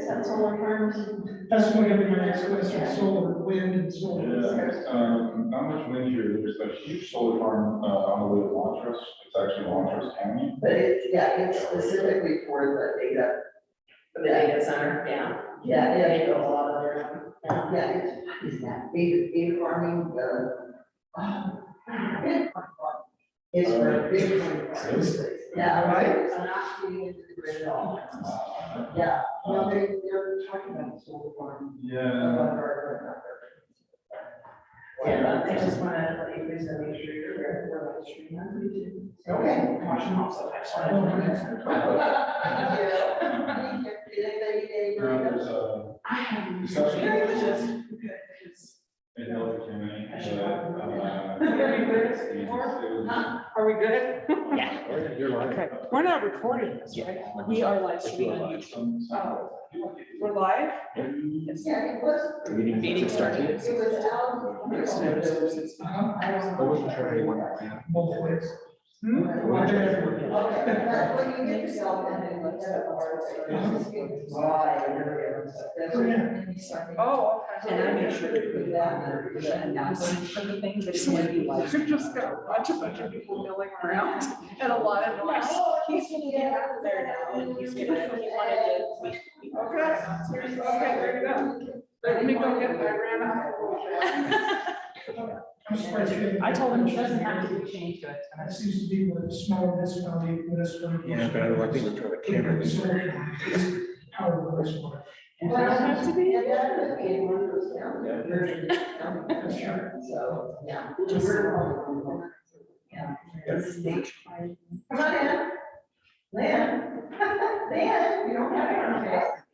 that solar farms? That's going to be my next question, solar, wind and solar. Yeah, not much wind here. There's a huge solar farm on the way to Montrose. It's actually Montrose County. But it's, yeah, it's specifically for the data. For the data center, yeah. Yeah, they go a lot of their, yeah, it's, what is that, data farming, it's for big farms. Yeah, right, I'm not feeding into the grid at all. Yeah, well, they're talking about the solar farm. Yeah. Yeah, I just want to let you guys know, make sure you're aware of the stream. Okay. Watching also. There's I have. discussion. Good. In Miller County, Are we good? Yeah. Okay, we're not recording this, right? We are live streaming on YouTube. Oh, we're live? Yeah, it was. Meeting started. It was out. I wasn't sure anyone. Both ways. Okay, but when you get yourself in and let's have Oh, okay. And I made sure to put that in the announcement for the thing, but it's gonna be like. We've just got a bunch of people milling around and a lot of noise. He's gonna get out of there now and he's gonna, he wanted to. Okay, there you go. Let me go get, I ran out. I'm surprised you didn't- I told him he doesn't have to be changed to it. That seems to be what smaller municipality. Yeah, but I don't think it's for the camera. Power works for it. Does that have to be? Yeah, that could be in one of those towns. So, yeah. Yeah. Come on in. Lynn. Lynn, you don't have it on there.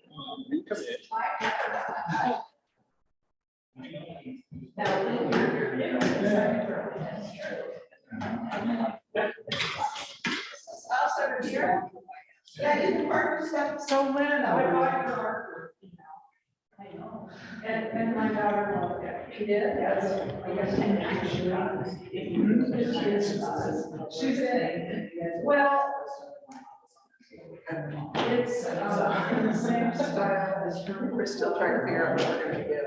Yeah, you can park your stuff. So Lynn, I bought your marker. I know. And my daughter loved it. She did, yes. She's in, well, it's in the same style as her. We're still trying to figure out what we're gonna get.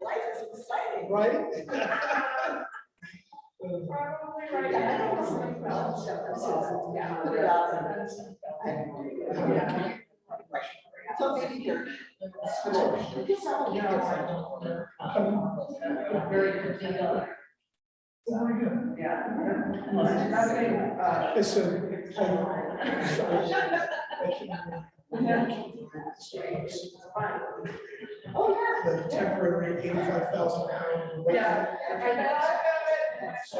Life is exciting. Right? Probably Yeah, right I now. don't know. Yeah, put it out and. Yeah. So maybe you're. Very good. Yeah. Nothing, It's a. Oh, yeah. The temporary 85,000 pound. yeah. So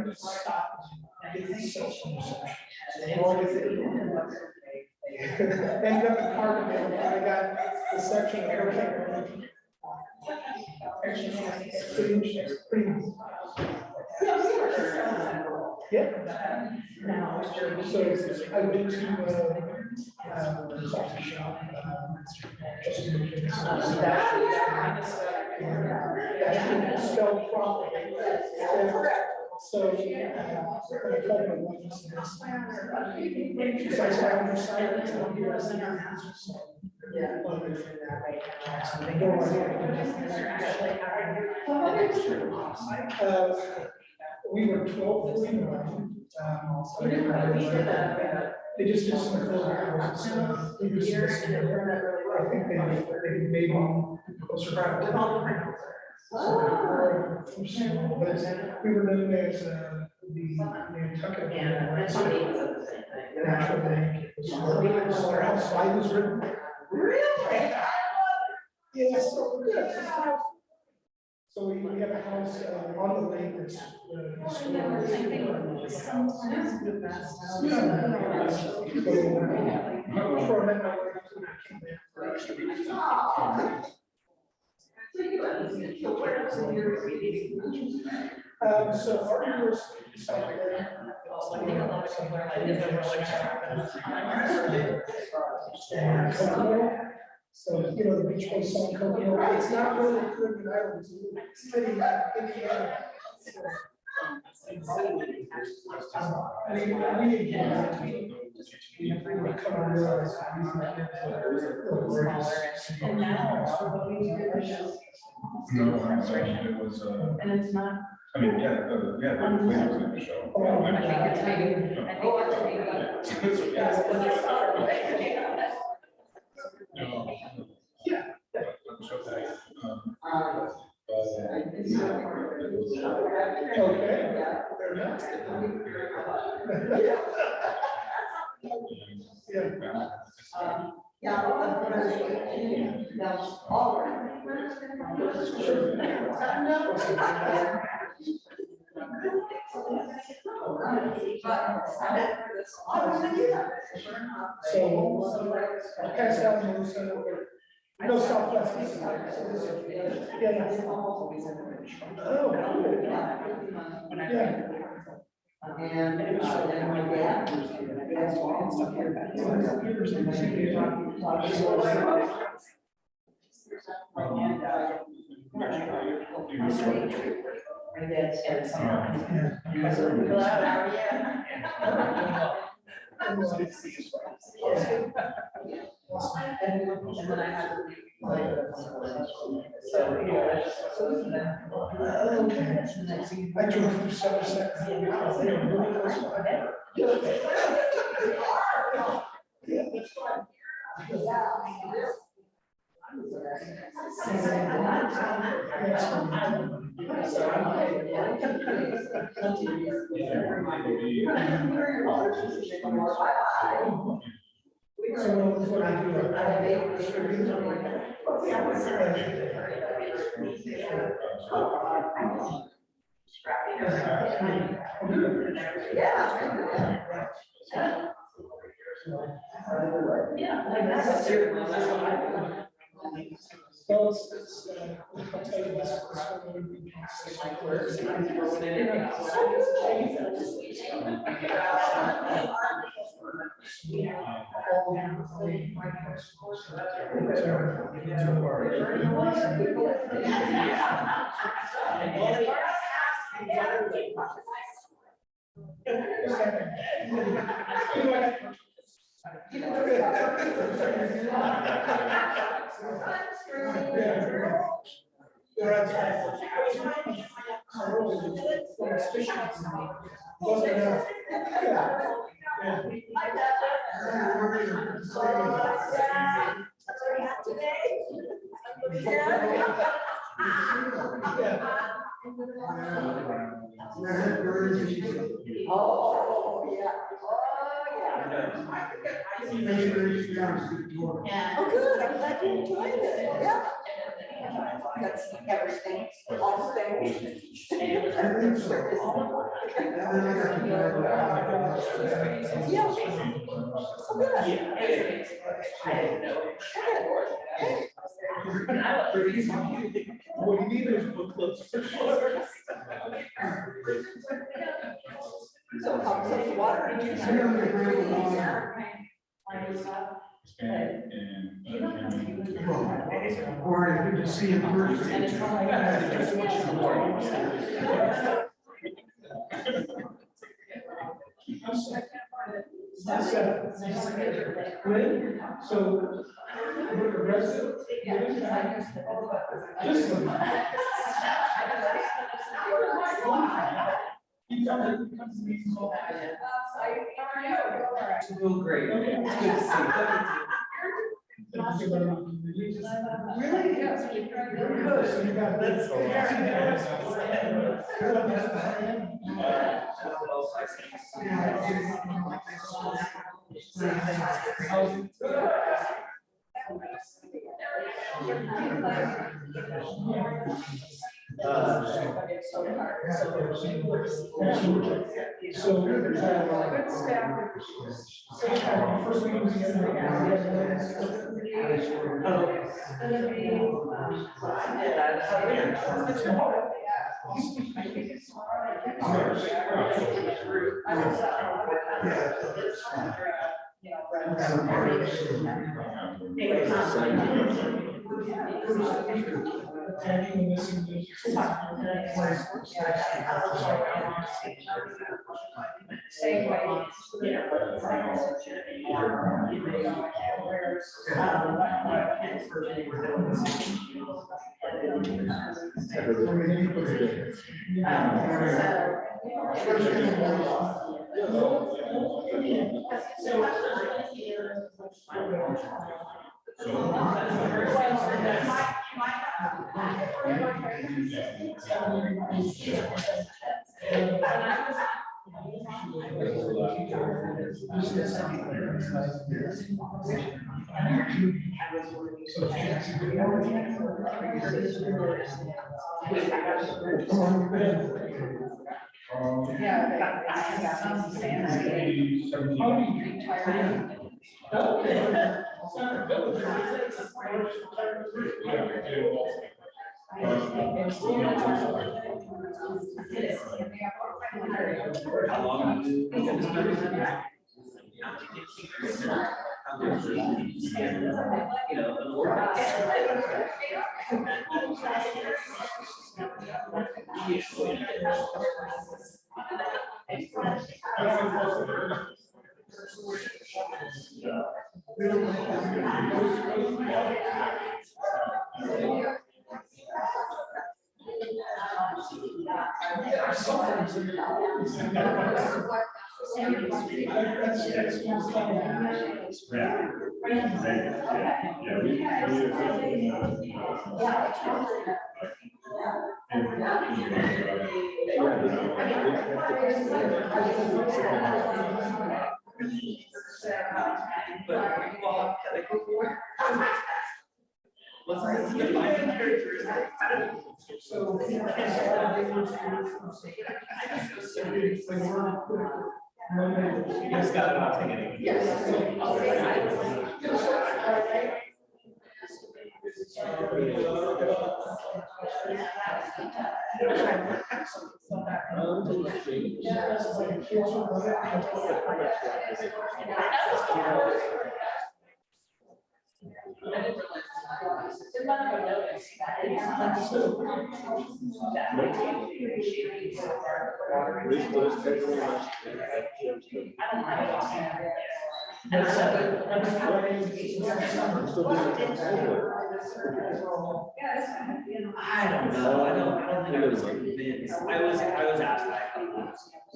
it's stopped. It's so ended up in Park, I got the section of airplane. Pretty. Yeah. So I went to the coffee shop. Just to make it spelled properly. So I called my wife and said, she's like, I'm excited to tell you what's in our house. Yeah. We were 12:49. They just did some closing. So we were supposed to- I think they maybe closer to. But we were known as the Nantucket. Natural Bank. Our house site was written. Really? Yeah, so, yeah. So we have a house on the lake that's. So our university. So, you know, the beach based on Coconut, it's not really a Caribbean island, it's a little city in Indiana. And now, No, I'm saying it was, and it's not, I mean, yeah, the flavors in the show. I think it's maybe, Yeah. Okay. Fair enough. Yeah, but when I was 18, that was all right. So, pass out Melissa. No Southwest. Yeah. Oh, yeah. And then my dad. And stuff like my dad spent some. And then I had to leave. So, yeah. I drove through 7 seconds. They were really close behind. So what I Well, I'll tell you this. Oh, yeah. Oh, good, I'm glad you enjoyed it, yeah. That's everything, all things. Yeah. Oh, good. What you need is book clubs. So cups of water. Or I could see in person. And it's not like. So, the rest of you tell me, you come to me. Oh, great. It's good to see. Really? Yes. Good. So you got this. First thing was tagging and missing digits. Same way. I don't know. I don't think I was convinced. I was asked by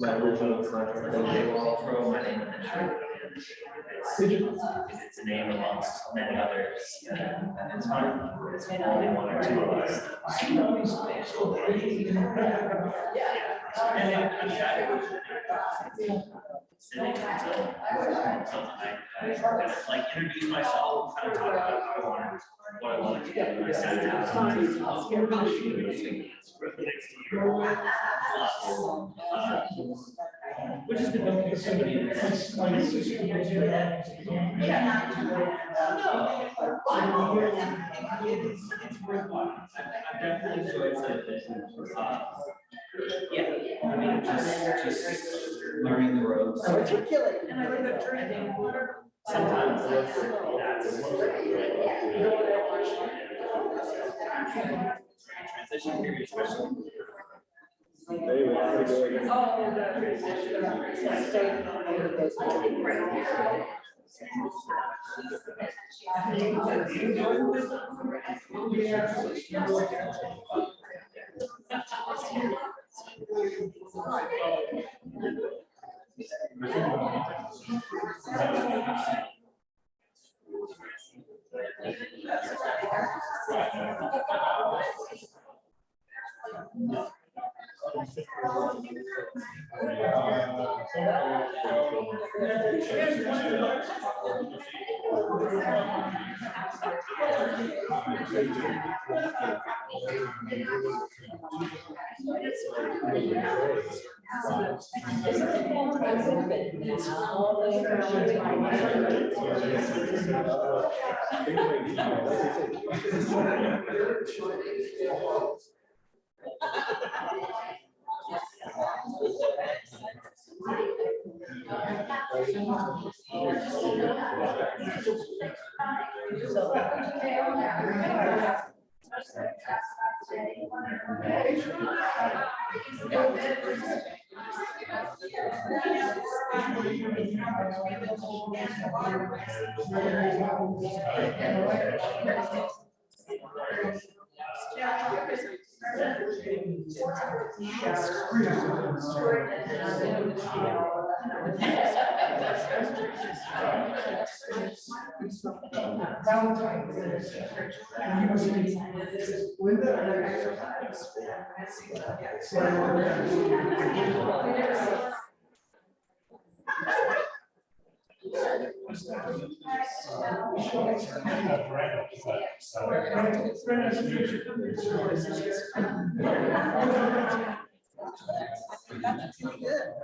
my original contract, and they will throw my name in the hat. If it's a name amongst many others, then it's fine. It's only one or two of us. And then, I mean, sitting until I kind of like introduce myself, kind of talk about how I wanted, what I wanted to do, and I sat down. For the next year, which has been okay. It's worthwhile. I've definitely enjoyed some of it. Yeah, I mean, just learning the ropes. Articulate. And I think sometimes that's transition period, especially.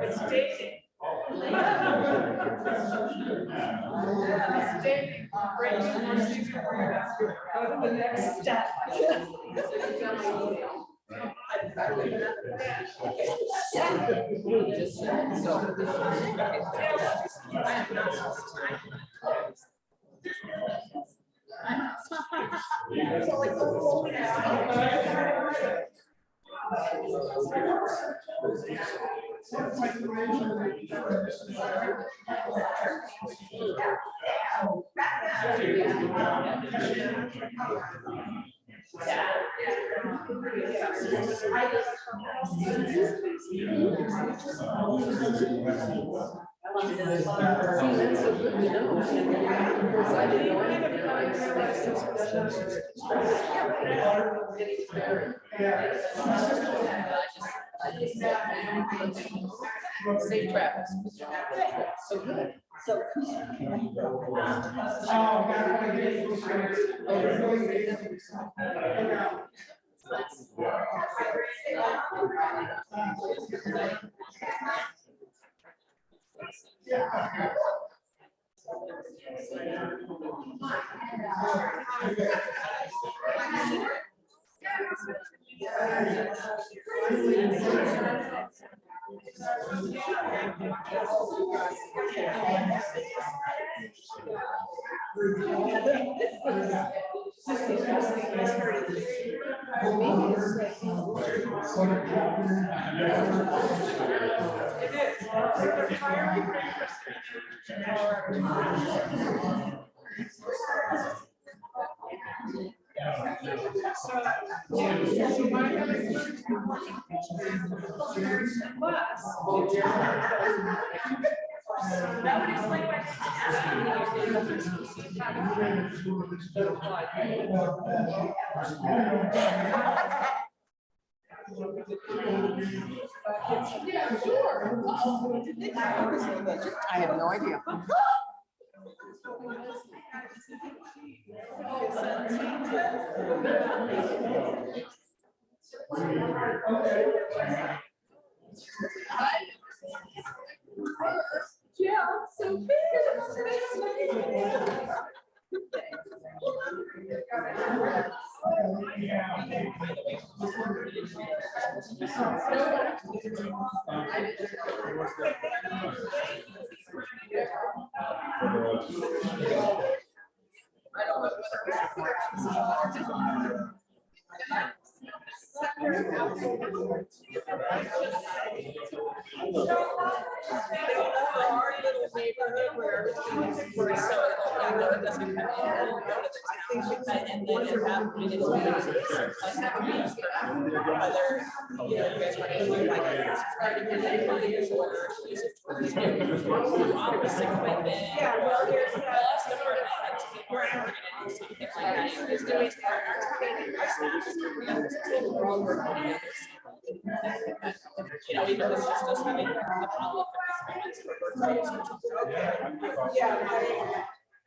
It's dating. It's dating. Right, you want to see where you go to the next step. Safe travels. So good. So. I have no idea. Yeah, so big.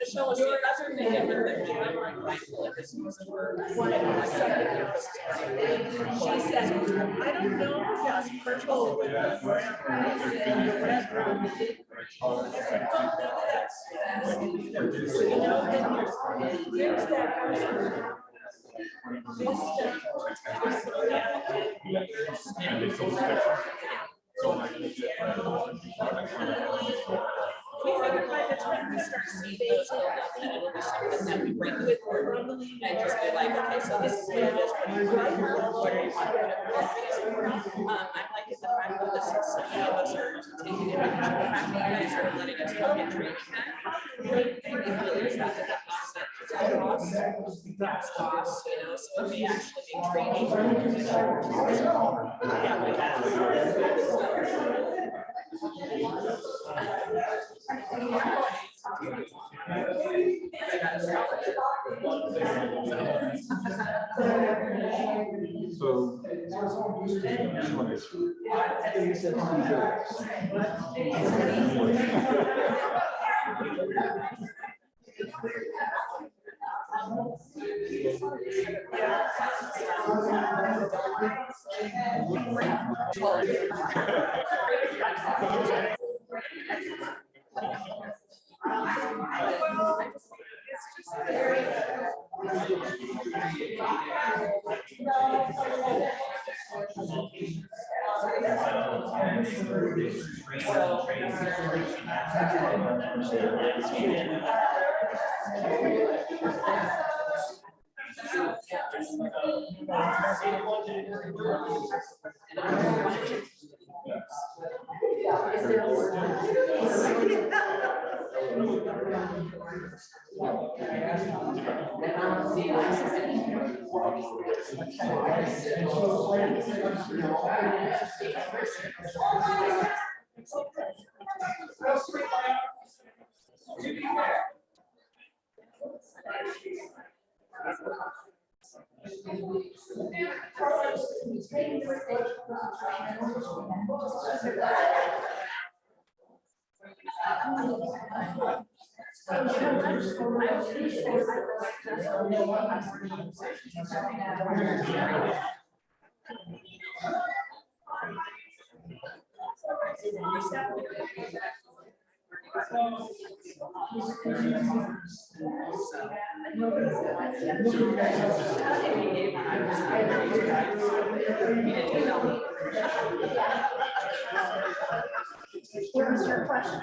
The show was that's her thing. I'm like, she says, I don't know if that's virtual with the brand and the restaurant. I said, well, maybe that's, you know, then there's that person. We figured by the time we start seeing those build up, that it'll be something that we bring with and just be like, okay, so this is what it is. What do you want? What do you want? I like it the fact that this is, so many of us are taking advantage of the fact that you guys are letting us come and training that. It really is that offset costs, gas costs, you know, so it may actually be training. Yeah, like So. What was your question?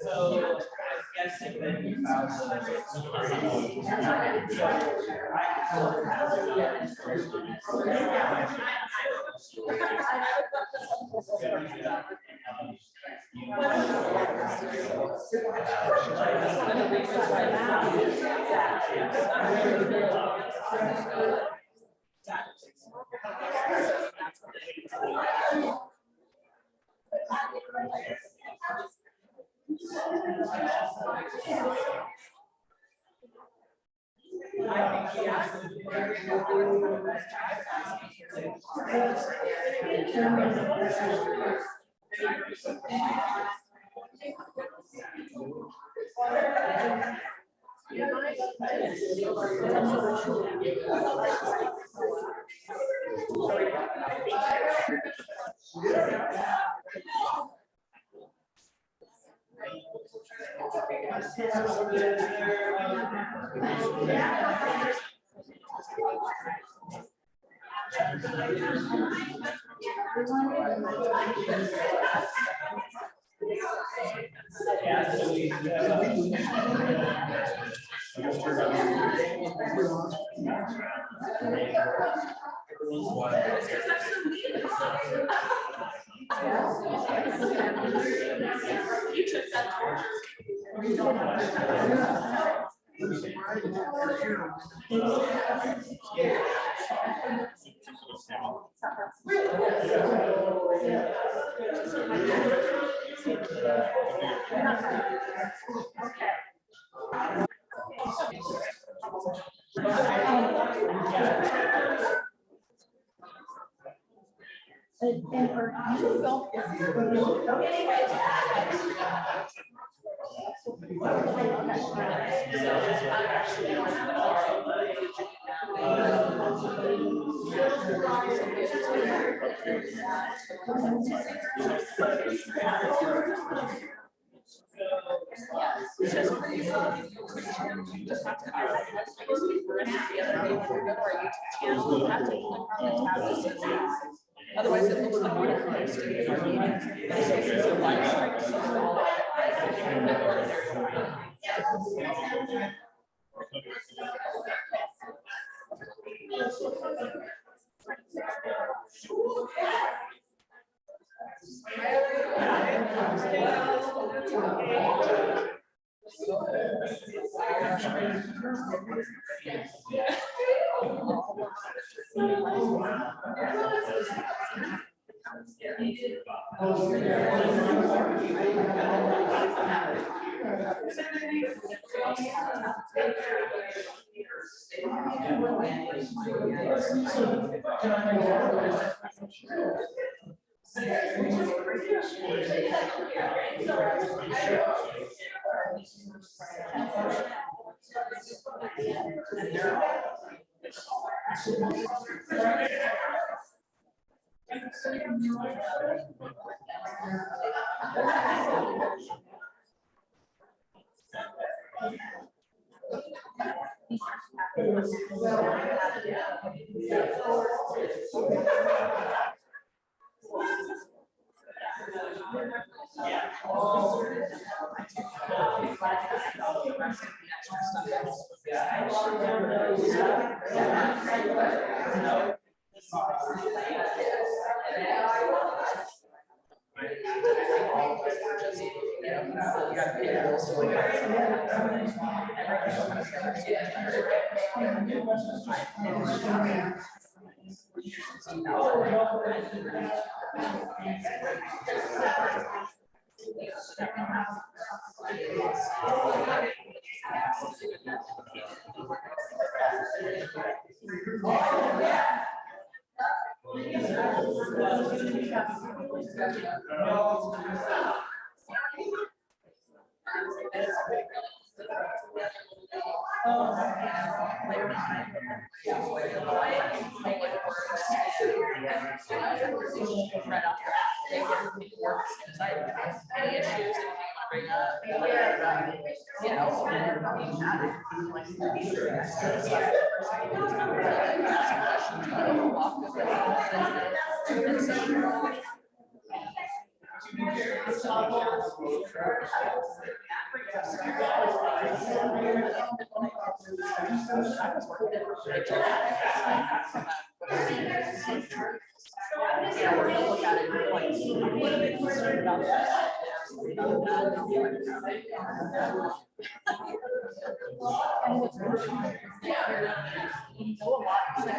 So I'm guessing that you found It's just pretty you just have to we're gonna have the other day when we go to our YouTube channel, you have to click on the tab that says live. Otherwise, it looks like we're hosting our meetings. This is a live stream, so it's all any issues that you want to bring up, you know, yeah, we're gonna look at it like, I'm a little bit concerned about that. And what's more, you know, a lot of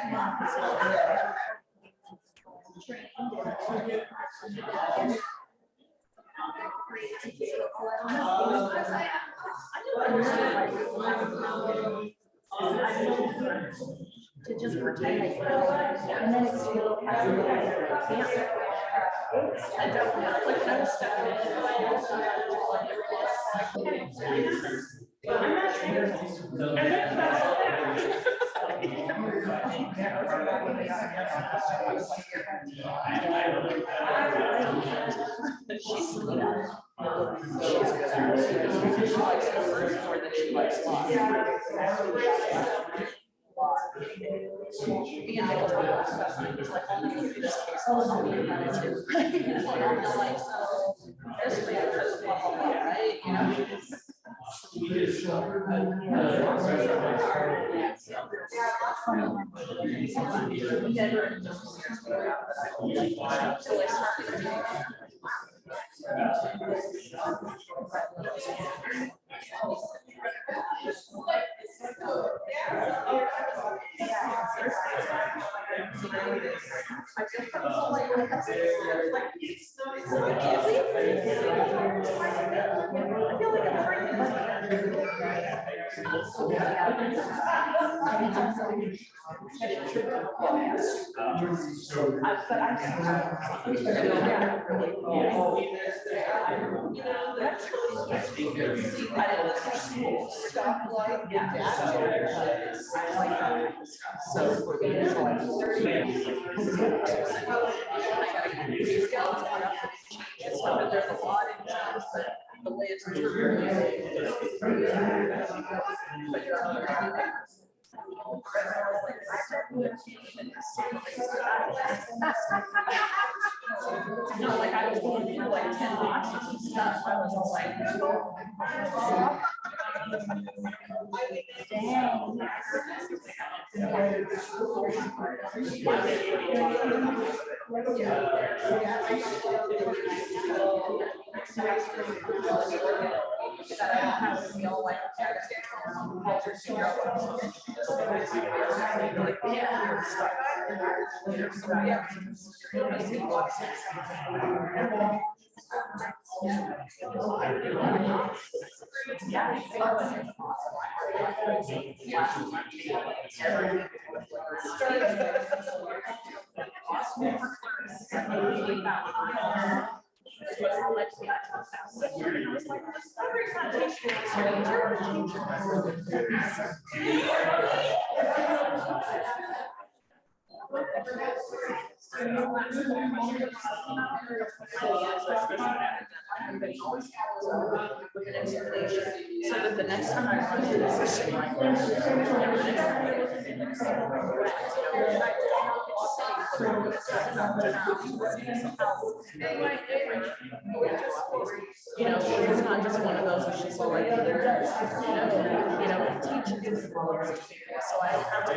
to just pretend like, and then it's still has a cancer. I don't know, like that stuff. I'm not trying she's she likes numbers more than she likes lots. And they will talk about stuff, and he's like, oh, let me give you this case, I'll be about it too. And I'm like, so, this man says, blah, blah, blah, right, you know? So I started. Stoplight, gas station. I like that. So we're being like 30. So there's a lot in jobs, but the way it's interpreted. Not like I was going through like 10 boxes and stuff. I was all like, so that the next time I run into this issue, like, you know, so it's not just one of those, it's just like, it teaches. So I have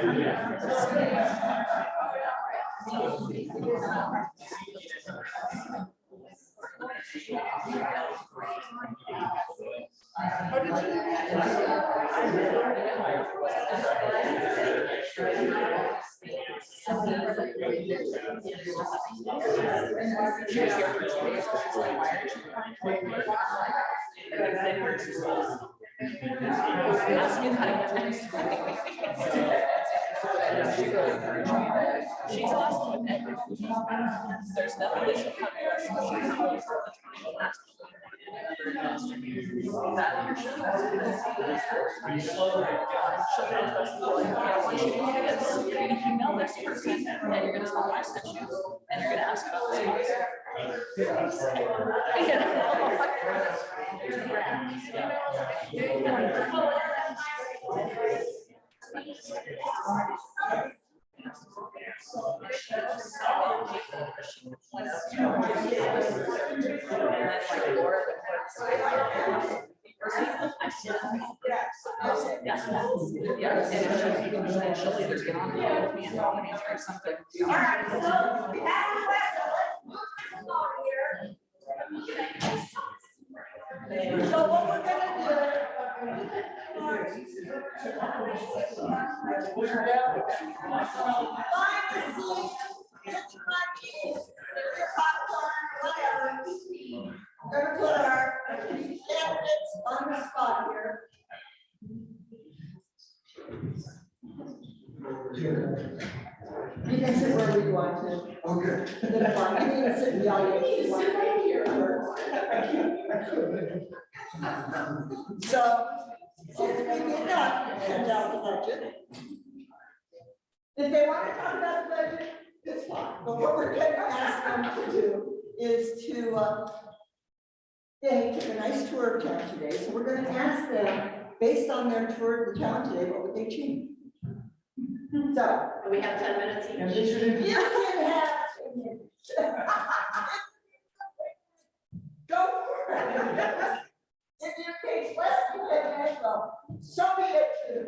she's awesome with everything. There's nothing that she'll come here. You're gonna email this person and you're gonna tell them I sent you and you're gonna ask about this. Yeah, and she'll either get on the phone with me and call me or something. So what we're gonna we're gonna put our candidates on the spot here. You can sit where we want to. Okay. That's fine. You can sit in the audience if you want to here. So, since we did not send out the budget, if they want to talk about the budget, it's fine. But what we're going to ask them to do is to, they took a nice tour of town today. So we're going to ask them, based on their tour of the town today, what would they change? So, We have 10 minutes each. you can have 10 minutes. Go for it. If it takes less than 10 minutes, well, so be it too.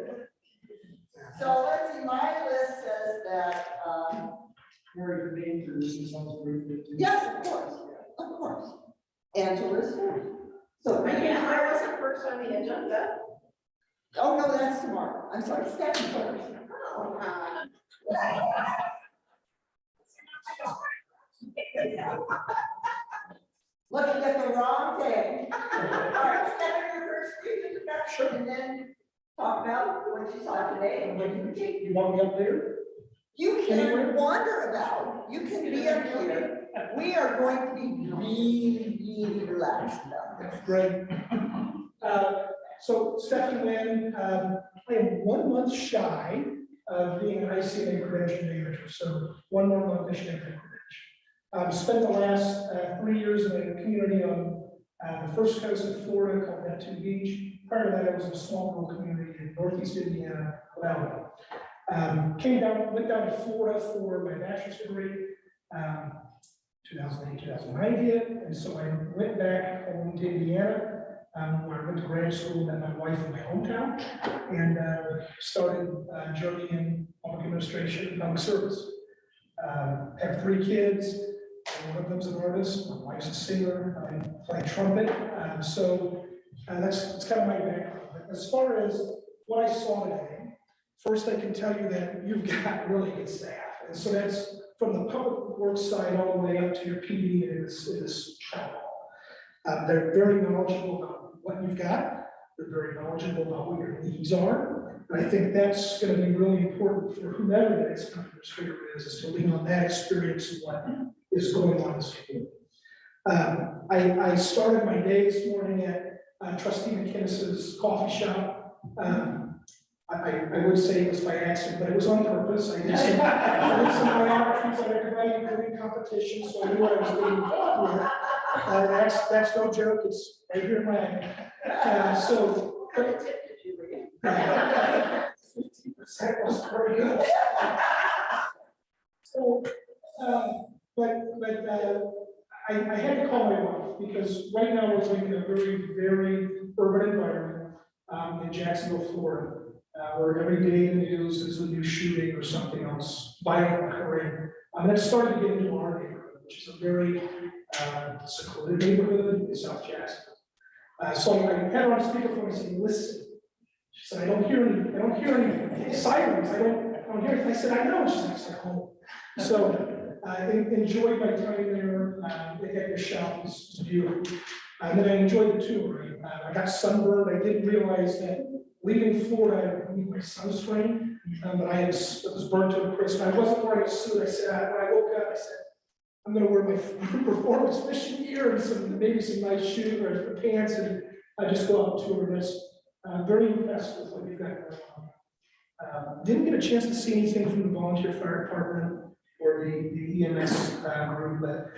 So let's see, my list says that, yes, of course. Angela's here. So, I wasn't first on the agenda. oh no, that's tomorrow. I'm sorry, second first. Looking at the wrong thing. All right, Stephanie, your first brief introduction, and then talk about what you saw today and what you think. You want me up there? You can wander about, you can be up here. We are going to be really, really relaxed about this. Great. So Stephanie Lynn, I am 1 month shy of being an ICA credential manager, so 1 more month I should have that credential. Spent the last 3 years in a community on the first coast of Florida called Neptune Beach. Prior to that, I was in a small rural community in Northeast Indiana, Valley. Went down to Florida for my bachelor's degree, 2008, 2009 hit, and so I went back home to Indiana, where I went to grad school, met my wife in my hometown, and started a journey in public administration and public service. Have 3 kids. One of them's an artist, my wife's a singer, I play trumpet, that's kind of my background. But as far as what I saw today, first I can tell you that you've got really good staff, and so that's from the public works side all the way up to your PD in this town hall. They're very knowledgeable about what you've got. They're very knowledgeable about what your needs are. And I think that's going to be really important for whomever the next administrator is to lean on that experience and what is going on in the school. I started my day this morning at Trustee McKinnis's coffee shop. I would say it was by accident, but it was on purpose. I did some biographies on everybody, including competition, so I knew what I was doing here. That's no joke, it's right here in my so. What tip did you read? That was very good. So, I had to call my wife because right now we're living in a very, very urban environment in Jacksonville, Florida, where every day in the news is a new shooting or something else violent occurring. And it's starting to get into our neighborhood, which is a very secluded neighborhood in South Jacksonville. So I had her on speakerphone and said, "Listen." She said, I don't hear any sirens. I don't hear it. I said, "I know." She's like, "It's like home." So I enjoyed my time there. The shop is beautiful. And then I enjoyed the tour. I got sunburned. I didn't realize that leaving Florida, I need my sunscreen, but I was burnt to a crisp. I wasn't wearing a suit. I said, when I woke up, I said, I'm going to wear my performance fishing gear and maybe some nice shoes or pants, and I just go out and tour. And I'm very impressed with what you've got going on. Didn't get a chance to see anything from the volunteer fire department or the EMS group, but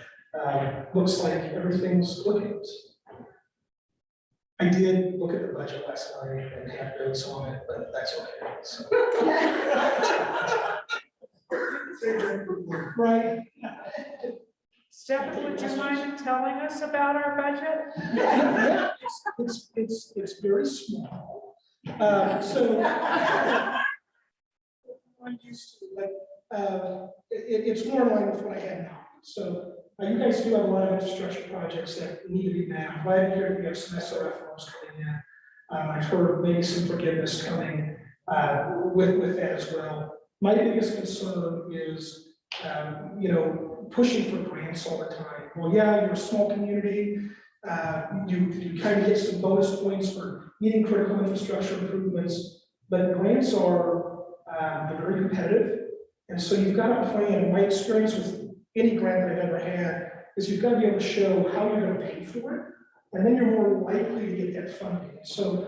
looks like everything's looking. I did look at the budget last night and have notes on it, but that's okay. So. Right. Stephanie, would you mind telling us about our budget? Yeah, it's very small. I'm used to it, but it's more in line with what I had now. So you guys do have a lot of infrastructure projects that need to be met. I'm glad to hear that you have some SRF loans coming in. I've heard maybe some forgiveness coming with that as well. My biggest concern is, pushing for grants all the time. Well, yeah, you're a small community. You kind of get some bonus points for meeting critical infrastructure improvements, but grants are they're very competitive. And so you've got to plan. My experience with any grant that I've ever had is you've got to be able to show how you're going to pay for it, and then you're more likely to get that funding. So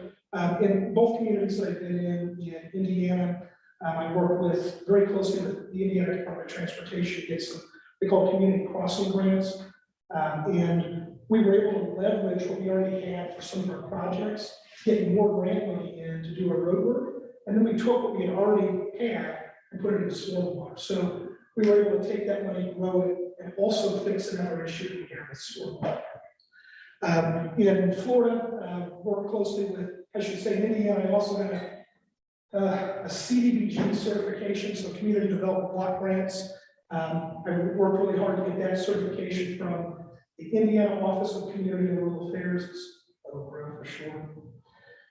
in both communities that I've been in Indiana, I work very closely with the Indiana Department of Transportation to get some, they call community crossing grants. And we were able to leverage what we already had for some of our projects, getting more grant money in to do our road work. And then we took what we had already had and put it into stormwater. So we were able to take that money, grow it, and also fix another issue we have with stormwater. In Florida, work closely with, I should say in Indiana, I also got a CDBG certification, so Community Development Block Grants. I worked really hard to get that certification from the Indiana Office of Community and Rural Affairs, for sure,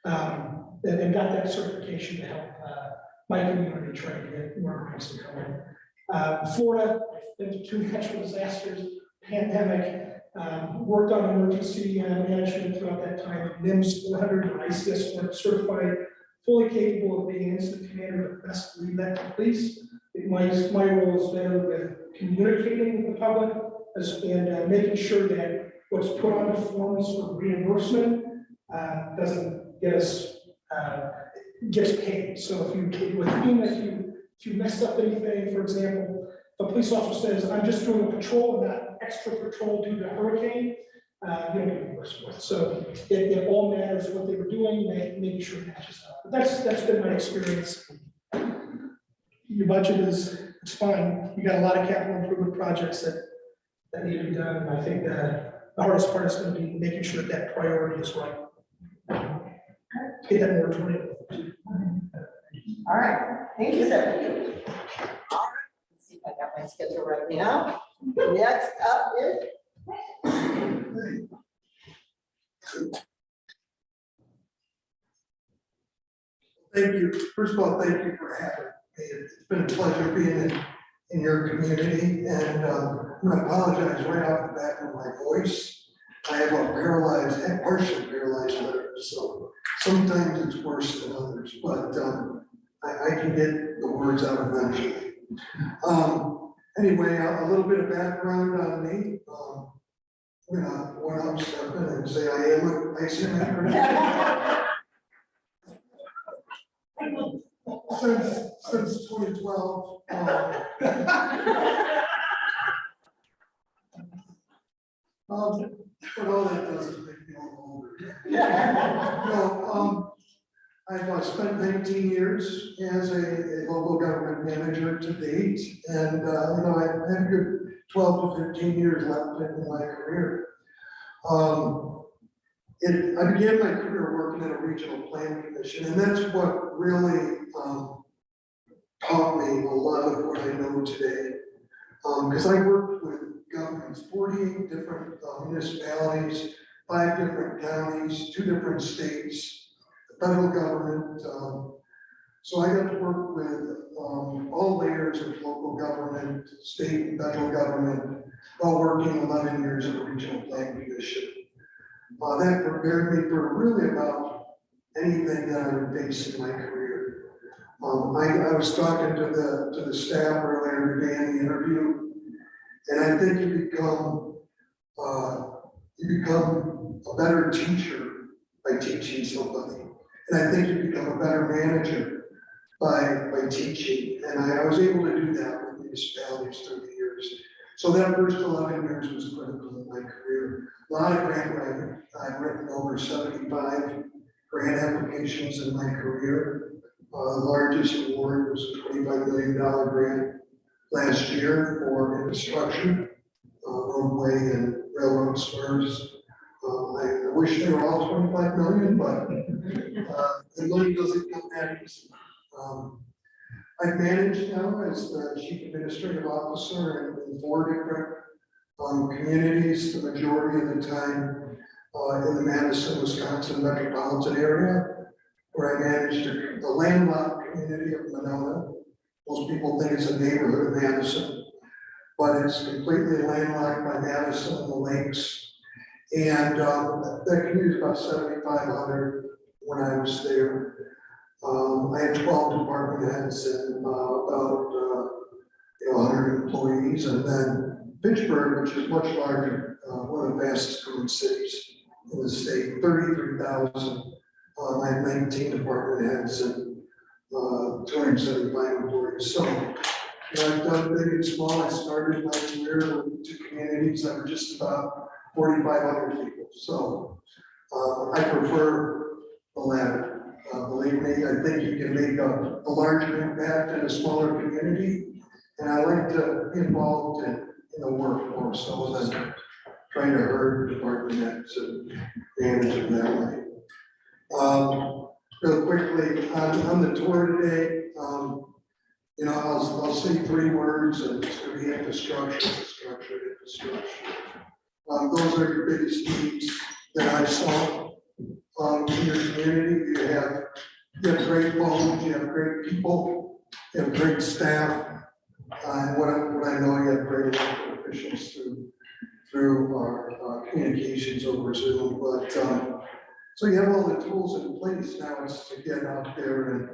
and got that certification to help my community try to get more grants to come in. Florida, I've been to 2 natural disasters, pandemic, worked on emergency management throughout that time. NIMS 400 and ICS certified. fully capable of being an incident commander, but best to leave that to police. My role is better with communicating with the public and making sure that what's put on the forms for reimbursement doesn't get us, gets paid. So if you messed up anything, for example, the police officer says, I'm just doing a patrol, not extra patrol due to hurricane, you don't get reimbursed for it. So it all matters what they were doing, making sure it matches up. But that's been my experience. Your budget it's fine. You got a lot of capital improvement projects that need to be done. And I think the hardest part is going to be making sure that priority is right. Get that moratorium. All right, thank you, sir. All right, let's see if I got my schedule right now. Next up is. Thank you. First of all, thank you for having me. It's been a pleasure being in your community, and I'm gonna apologize right off the bat for my voice. I have a partially paralyzed liver, so sometimes it's worse than others, but I can get the words out eventually. Anyway, a little bit of background on me. I'm gonna one up step in and say I say my credentials. Since 2012. But all that doesn't make me older. No, I've spent 19 years as a local government manager to date, and I have a good 12 to 15 years left in my career. I began my career working at a regional plan commission, and that's what really taught me a lot of what I know today. Because I worked with governments, 48 different municipalities, 5 different counties, 2 different states, the federal government. So I got to work with all layers of local government, state and federal government, while working 11 years at a regional plan commission. That prepared me for really about anything that I would face in my career. I was talking to the staff earlier today in the interview, and I think you become a better teacher by teaching somebody, and I think you become a better manager by teaching. And I was able to do that with municipalities through the years. So that first 11 years was critical in my career. A lot of grant writing. I've written over 75 grant applications in my career. The largest award was a $25 million grant last year for infrastructure, roadway and railroad spurs. I wish they were all 25 million, but the money doesn't come that easy. I've managed now as the Chief Administrative Officer in 4 different communities, the majority of the time in the Madison, Wisconsin metropolitan area, where I managed the landlocked community of Monona. Most people think it's a neighborhood of Madison, but it's completely landlocked by Madison and the lakes. And that community is about 7,500 when I was there. I had 12 department heads and about 100 employees, and then Pittsburgh, which is much larger, one of the fastest growing cities in the state, 33,000. I had 19 department heads and 275 employees. So I've done big and small. I started my career with 2 communities that were just about 4,500 people. So I prefer the latter. Believe me, I think you can make a larger impact in a smaller community. And I like to be involved in the workforce, so than trying to herd department heads and manage them that way. Real quickly, on the tour today, I'll say 3 words, and it's going to be infrastructure. Those are your biggest needs that I saw in your community. You have great homes, you have great people, you have great staff, and what I know, you have great elected officials through our communications over Zoom. But So you have all the tools in place, now it's to get out there and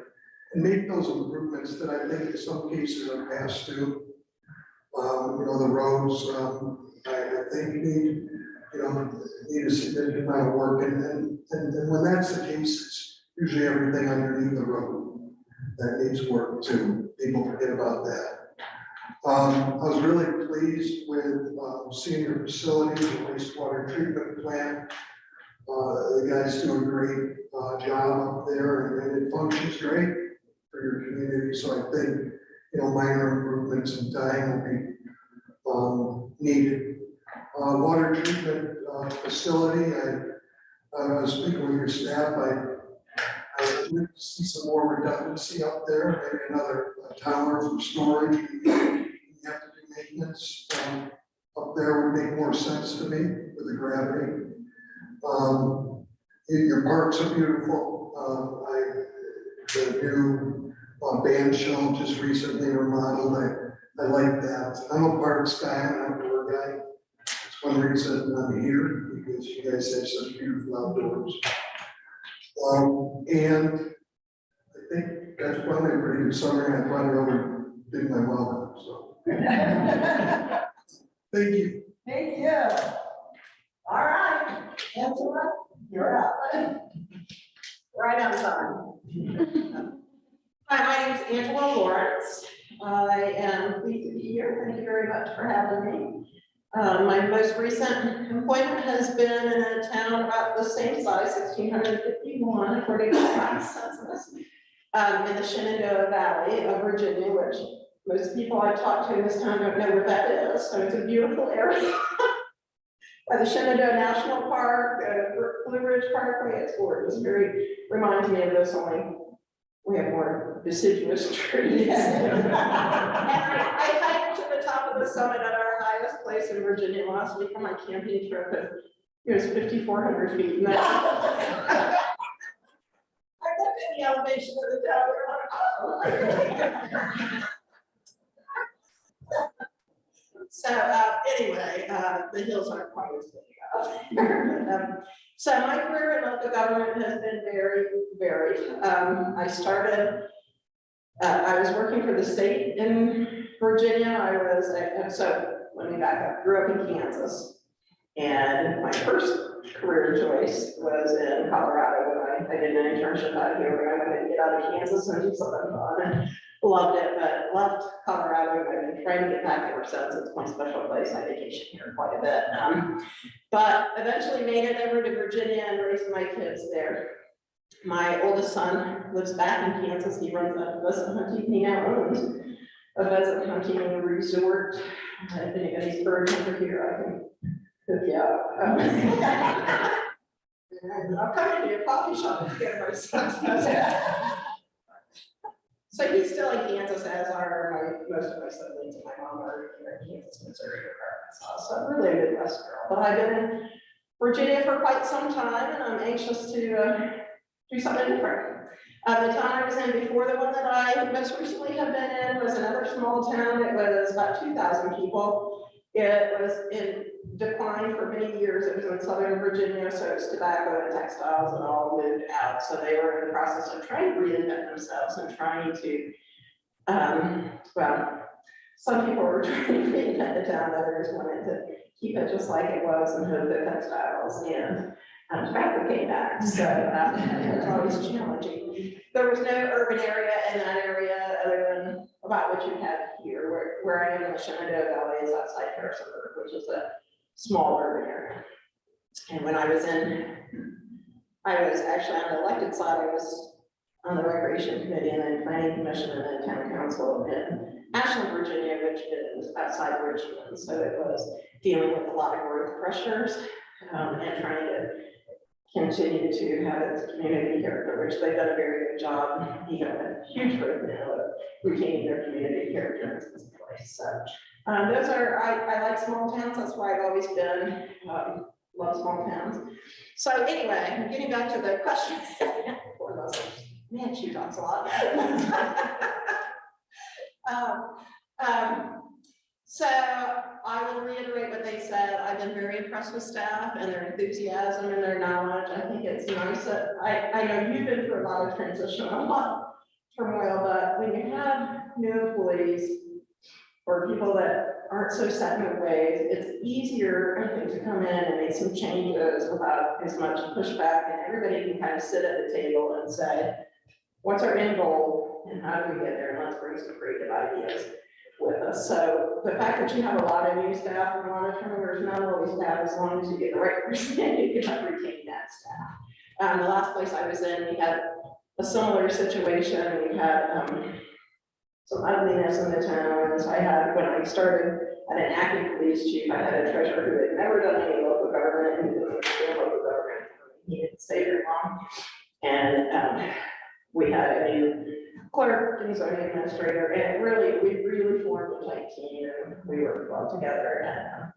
make those improvements that I think in some cases are past due. You know, the roads, I think need a significant amount of work, and when that's the case, it's usually everything underneath the road that needs work too. People forget about that. I was really pleased with senior facilities, the wastewater treatment plant. The guys do a great job up there, and it functions great for your community. So I think, minor improvements in time will be needed. Water treatment facility, I was speaking with your staff, I would see some more redundancy up there, maybe another tower for storage. You have to do maintenance up there would make more sense to me with the gravity. Your parks are beautiful. The new band shell just recently remodeled. I like that. I'm a parks guy, I'm an outdoor guy. That's one reason I'm here, because you guys have such beautiful outdoors. And I think that's probably a pretty good summary. I probably overdid my welcome, so. Thank you. Thank you. All right, Angela, you're up. Right on time. Hi, my name is Angela Lawrence. I am pleased to be here. Thank you very much for having me. My most recent employment has been in a town about the same size, 1,651, according to the last census, in the Shenandoah Valley of Virginia, which most people I talk to in this town don't know where that is. So it's a beautiful area. By the Shenandoah National Park, Blue Ridge Parkway, it's gorgeous. Reminds me of this, only we have more deciduous trees. And I hiked to the top of the summit at our highest place in Virginia last week on my camping trip. It was 5,400 feet. And I looked at the elevation of the tower. Oh. So anyway, the hills aren't quite as big. So my career in local government has been very varied. I started, I was working for the state in Virginia. So let me back up, grew up in Kansas. And my first career choice was in Colorado when I did an internship out here when I wanted to get out of Kansas and do something fun. And loved it, but left Colorado. I've been trying to get back ever since. It's my special place. I vacation here quite a bit. But eventually made it over to Virginia and raised my kids there. My oldest son lives back in Kansas. He runs a pheasant hunting. He now owns a pheasant hunting resort. If anybody's bird hunter here, I can hook you up. I'll come into a coffee shop and get my son's pheasant. So he's still in Kansas, as are most of my siblings, and my mom are in Kansas, Missouri, or Arkansas. So I'm really a Midwest girl. But I've been in Virginia for quite some time, and I'm anxious to do something different. The town I was in before the one that I most recently have been in was another small town. It was about 2,000 people. It was in decline for many years. It was in Southern Virginia, so it's tobacco and textiles and all moved out. So they were in the process of trying to reinvent themselves and trying to, well, some people were trying to reinvent the town, others wanted to keep it just like it was and hope that textiles and tobacco came back. So it was always challenging. There was no urban area in that area other than about what you have here, where I am in the Shenandoah Valley is outside Harrisonburg, which is a small urban area. And when I was actually on the elected side, I was on the Recreation Committee and then Planning Commission and then Town Council in Ashland, Virginia, which is outside Richmond. So it was dealing with a lot of growth pressures and trying to continue to have its community character, which they've done a very good job. You know, a huge growth now of retaining their community character in this place. So those are, I like small towns. That's where I've always been. Love small towns. So anyway, getting back to the questions. Poor Leslie. Man, she talks a lot. So I will reiterate what they said. I've been very impressed with staff and their enthusiasm and their knowledge. I think it's nice that, I know you've been through a lot of transition, a lot of turmoil, but when you have new employees or people that aren't so set in their ways, it's easier, I think, to come in and make some changes without as much pushback, and everybody can kind of sit at the table and say, what's our end goal and how do we get there? And let's bring some creative ideas with us. So the fact that you have a lot of new staff and a lot of turnovers, not always bad, as long as you get the right person, you can retain that staff. The last place I was in, we had a similar situation. We had some ugliness in the towns. I had, when I started at an active police chief, I had a treasurer who had never done any local government and didn't understand local government. He didn't stay very long. And we had a new clerk and zoning administrator, and we really formed a tight team, and we worked well together. And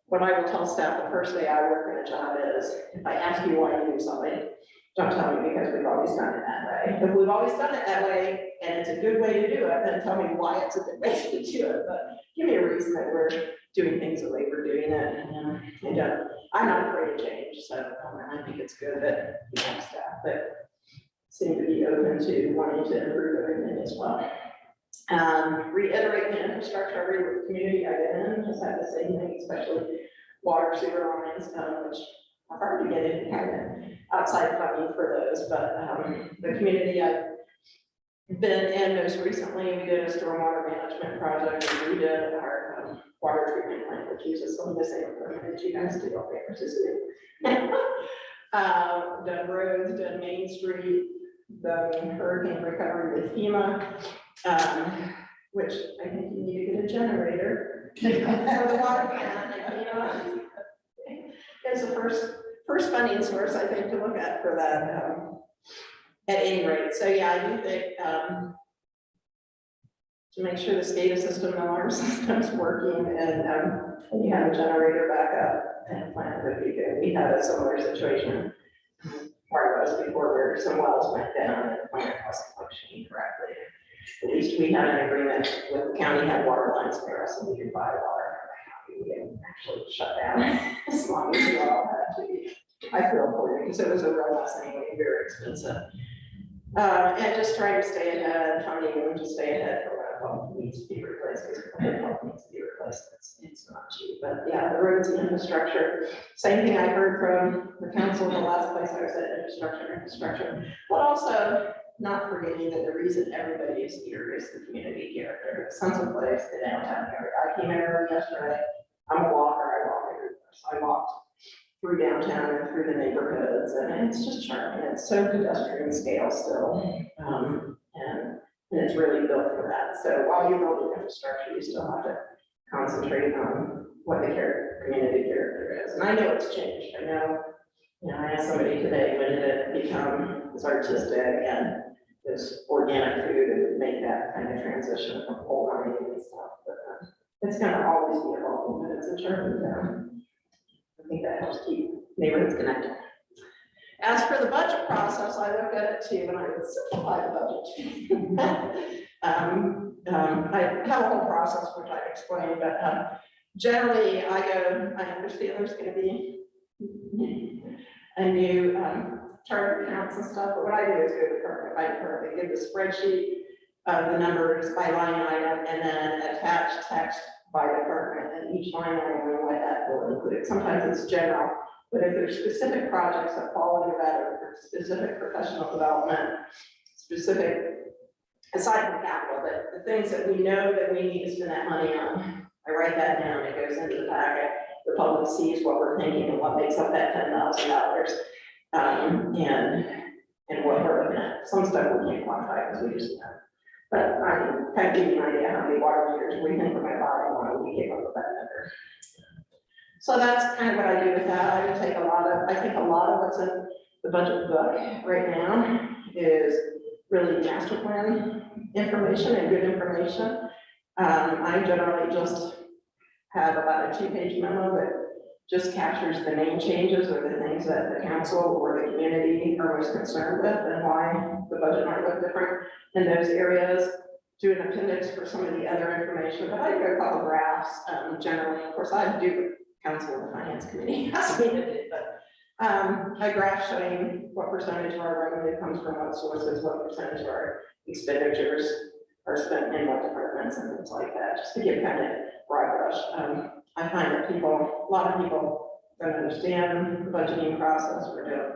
what I will tell staff the first day I work in a job is, if I ask you why you do something, don't tell me because we've always done it that way. If we've always done it that way, and it's a good way to do it, then tell me why it's a good way to do it. But give me a reason that we're doing things the way we're doing it. And I'm not afraid of change, so I think it's good that we have staff that seem to be open to wanting to improve everything as well. Reiterate the infrastructure, every community I've been in has had the same thing, especially water, sewer lines, which are hard to get into kind of outside funding for those, but the community I've been in most recently, we did a stormwater management project, and we did our water treatment plant, which uses some of the same equipment that you guys do up there, which is new. Done roads, done Main Street, done hurricane recovery with FEMA, which I think you need to get a generator for the water plant. It's the first funding source, I think, to look at for that at any rate. So yeah, I do think to make sure the SCADA system and alarm system's working, and you have a generator backup and plant would be good. We had a similar situation part of us before where some wells went down and the plant wasn't functioning correctly. At least we had an agreement with the county, had water lines for us, and we could buy water. We didn't actually shut down as long as we all had to be. I feel for you because it was a robust anyway, very expensive. And just trying to stay ahead, funding them to stay ahead for what pump needs to be replaced, because pump needs to be replaced. It's not cheap, but yeah, the roads and infrastructure. Same thing I heard from the council the last place I was at, infrastructure, but also not forgetting that the reason everybody is here is the community character, the sense of place, the downtown area. I came in early yesterday. I'm a walker. I walk everywhere, so I walked through downtown and through the neighborhoods, and it's just charming. It's so pedestrian scale still, and it's really built for that. So while you're building infrastructure, you still have to concentrate on what the community character is. And I know it's changed. I know, I asked somebody today, when did it become this artistic and this organic food, and make that kind of transition from whole gardening and stuff. But it's going to always be evolving, but it's a charming town. I think that helps keep neighborhoods connected. As for the budget process, I look at it too, and I would simplify the budget. I have a whole process which I explained, but generally I understand there's going to be a new chart of accounts and stuff, but what I do is go department by department, give the spreadsheet of the numbers by line item, and then attach text by department, and each line item and what that will include. Sometimes it's general, but if there's specific projects that fall under that, or specific professional development, specific, aside from capital, but the things that we know that we need to spend that money on, I write that down, it goes into the packet, the public sees what we're thinking and what makes up that $10,000. And what we're looking at. Some stuff we can't quantify because we just know. But I can kind of give you an idea how many water meters we think we might buy and why we came up with that number. So that's kind of what I do with that. I think a lot of what's in the budget book right now is really master plan information and good information. I generally just have about a 2-page memo that just captures the main changes or the things that the council or the community are most concerned with and why the budget might look different in those areas. do an appendix for some of the other information, but I do a couple graphs, generally, of course, I do counsel in the finance committee, ask me to do, but a graph showing what percentage of our revenue comes from what sources, what percentage of our expenditures are spent in what departments and things like that, just to give kind of broad brush. I find that a lot of people don't understand the budgeting process or don't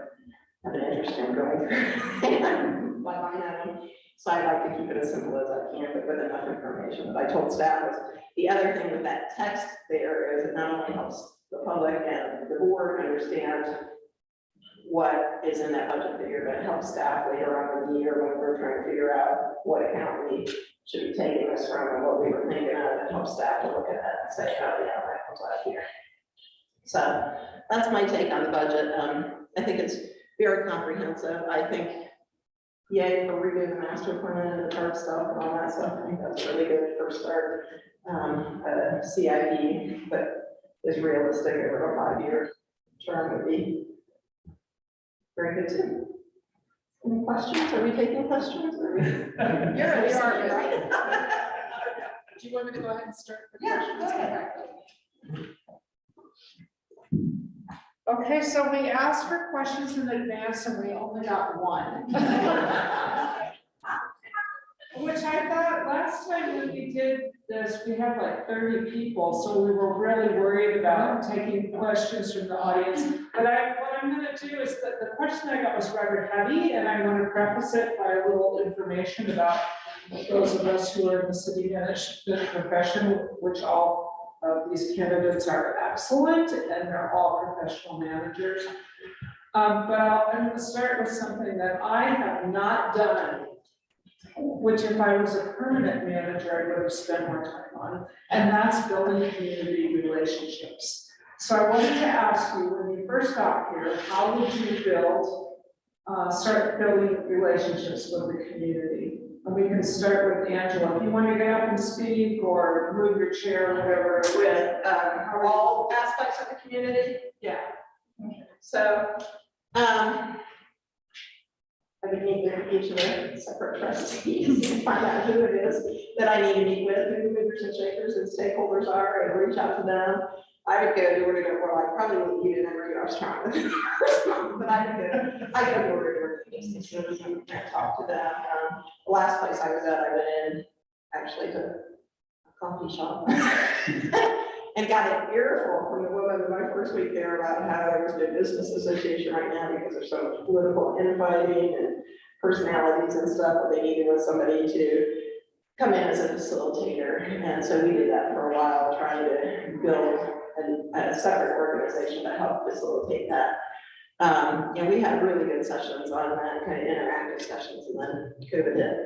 have an interest in going through my line item. So I like to keep it as simple as I can, but with enough information. But I told staff was the other thing with that text there is it not only helps the public and the board understand what is in that budget figure, but it helps staff later on in the year when we're trying to figure out what account we should be taking this from and what we were thinking of. It helps staff to look at that and say, oh yeah, that comes out here. So that's my take on the budget. I think it's very comprehensive. I think yay for redoing the master plan and the park stuff and all that stuff. I think that's really good first start. CIP, but is realistic over a 5-year term would be very good too. Any questions? Are we taking questions? Yeah, we are. Right? Do you want me to go ahead and start? The Yeah, questions? go ahead. Okay, so we asked for questions in advance and we only got one. Which I thought last time when we did this, we had like 30 people, so we were really worried about taking questions from the audience. But what I'm gonna do is that the question I got was rather heavy, and I want to preface it by a little information about those of us who are in the city management profession, which all of these candidates are excellent, and they're all professional managers. I'm gonna start with something that I have not done, which if I was a permanent manager, I would have spent more time on, and that's building community relationships. So I wanted to ask you, when you first got here, how would you start building relationships with the community? And we can start with Angela. If you want to get up and speak or move your chair, whatever. With all aspects of the community. Yeah. So, I would meet with each of the separate trustees and find out who it is that I need to meet with, who the movers and shakers and stakeholders are, and reach out to them. I would go door to door, well, I probably wouldn't you never do, I was trying to, but I go door to door just as soon as I talk to them. The last place I was at, I went in actually to a coffee shop and got an earful from the woman in my first week there about how there was no business association right now because there's so much political infighting and personalities and stuff, but they needed somebody to come in as a facilitator. And so we did that for a while, trying to build a separate organization to help facilitate that. And we had really good sessions on that, kind of interactive sessions, and then COVID hit.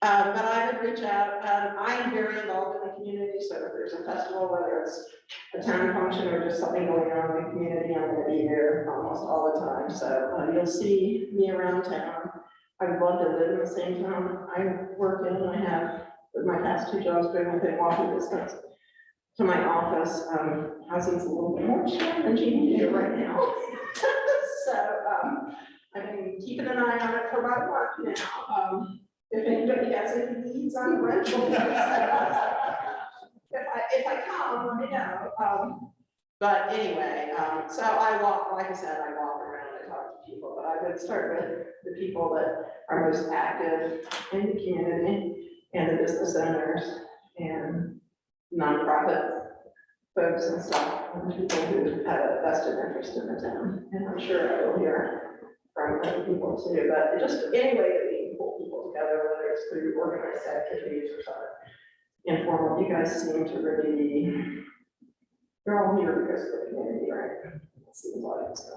But I would reach out. I am very involved in the community, so if there's a festival, whether it's a town function or just something going on in the community, I'm going to be there almost all the time. So you'll see me around town. I would love to live in the same town I work in. I have, with my past 2 jobs, been within walking distance to my office. Housing's a little bit more challenging here right now. So I've been keeping an eye on it for about a month now. If anybody has any needs on rental, if I come, let me know. But anyway, so I walk, like I said, I walk around and talk to people, but I would start with the people that are most active in the community and the business owners and nonprofit folks and stuff, and people who have a vested interest in the town. And I'm sure I will hear from other people too, but just any way that we can pull people together, whether it's through organized activities or something informal. You guys seem to really be, you're all here because of the community, right? It seems like so.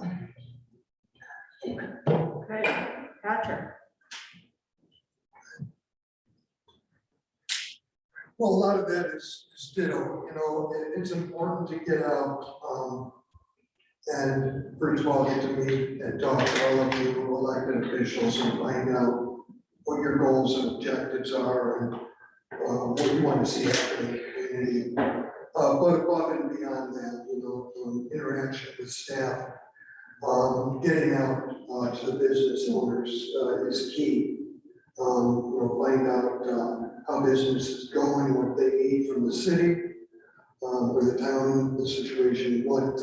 Anyway. Okay, Patrick. Well, a lot of that is ditto, it's important to get out, and first of all, get to meet and talk to all of you elected officials and find out what your goals and objectives are and what you want to see happen in the community. But above and beyond that, interaction with staff, getting out to the business owners is key. Find out how business is going, what they need from the city, or the town, the situation, what,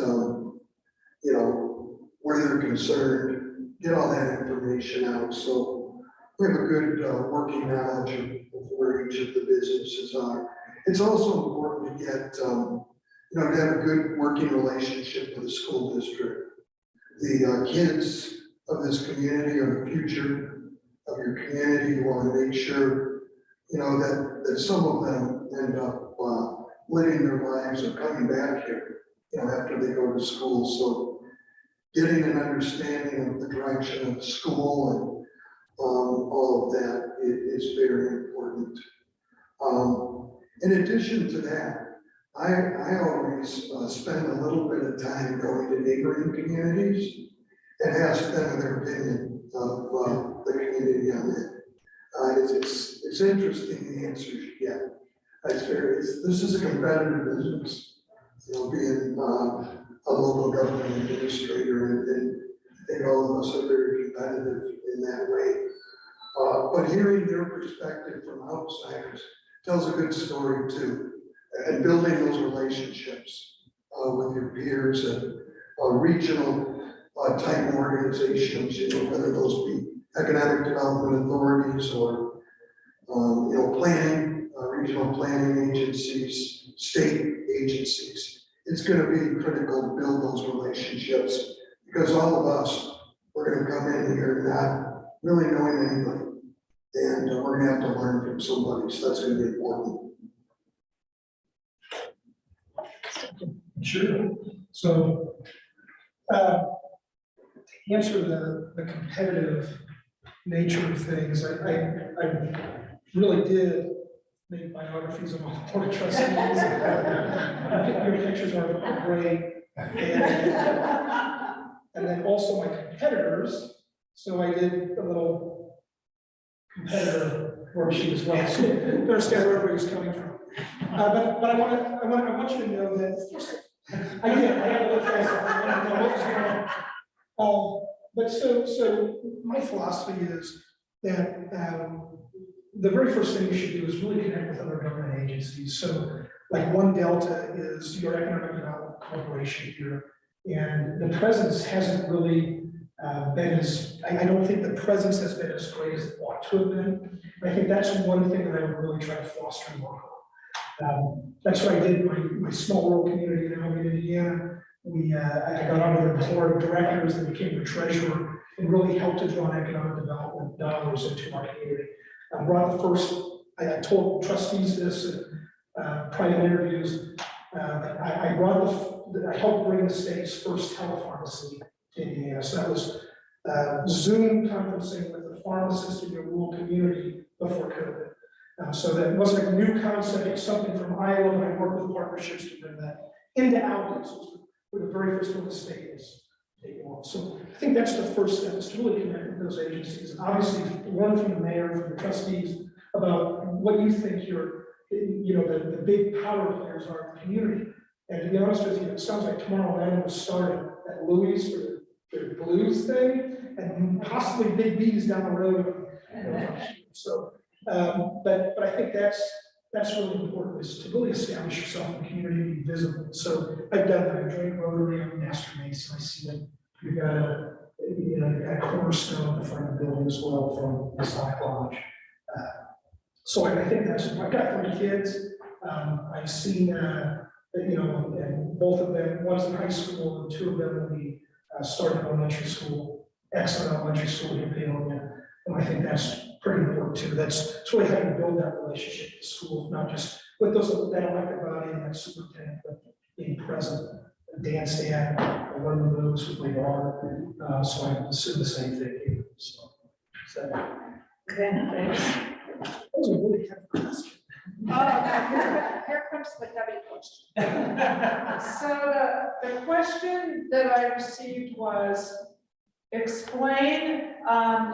where they're concerned, get all that information out. So we have a good working knowledge of where each of the businesses are. It's also important to get, to have a good working relationship with the school district. The kids of this community are the future of your community. You want to make sure, that some of them end up living their lives or coming back here, after they go to school. So getting an understanding of the direction of the school and all of that is very important. In addition to that, I always spend a little bit of time going to neighboring communities and ask them their opinion of the community I'm in. It's interesting the answers you get. This is a competitive business, being a local government administrator, and I think all of us are very competitive in that way. But hearing their perspective from outsiders tells a good story too, and building those relationships with your peers and regional type organizations, whether those be economic development authorities or planning, regional planning agencies, state agencies. It's going to be critical to build those relationships, because all of us, we're going to come in here not really knowing anybody, and we're going to have to learn from somebody, so that's going to be important. Sure. So, to answer the competitive nature of things, I really did make biographies of all the board of trustees. Your pictures are great. And then also my competitors. So I did a little competitor worksheet as well, so to understand where everybody's coming from. But I want you to know that I had to look at myself. I wanted to know what was going on. But so my philosophy is that the very first thing you should do is really connect with other government agencies. So like One Delta is your economic development corporation here. And the presence hasn't really been as, I don't think the presence has been as great as it ought to have been. I think that's one thing that I would really try to foster and work on. That's what I did in my small rural community in Alameda, Indiana. I got onto the board of directors and became the treasurer and really helped to draw economic development dollars into our community. I brought the first, I told trustees this in private interviews. I helped bring the state's first telepharmacy to Indiana. So that was Zoom conferencing with the pharmacist in your rural community before COVID. So that wasn't a new concept, it's something from Iowa, and I worked with partnerships to bring that into outlets. We're the very first one the state is taking off. So I think that's the first step, is to really connect with those agencies. And obviously, learn from the mayor, from the trustees, about what you think the big power players are in the community. And to be honest with you, it sounds like tomorrow night will start at Louis for their blues thing, and possibly Big B's down the road. So, but I think that's really important, is to really establish yourself in the community and be visible. So I've done that. I joined Rotary, I'm a master mason. I see that you've got a cornerstone at the front of the building as well from the Stock Lodge. So I think I've got 3 kids. I've seen, and both of them, one's in high school, and 2 of them will be starting elementary school, excellent elementary school in Peoria. And I think that's pretty important too. It's really how you build that relationship with the school, not just with those that elected body and that superintendent, but being present. Dan Stan, I learned the moves with my daughter, so I assume the same thing here. So. Okay, thanks. That was a really tough question. Oh, now here comes the heavy question. So the question that I received was, explain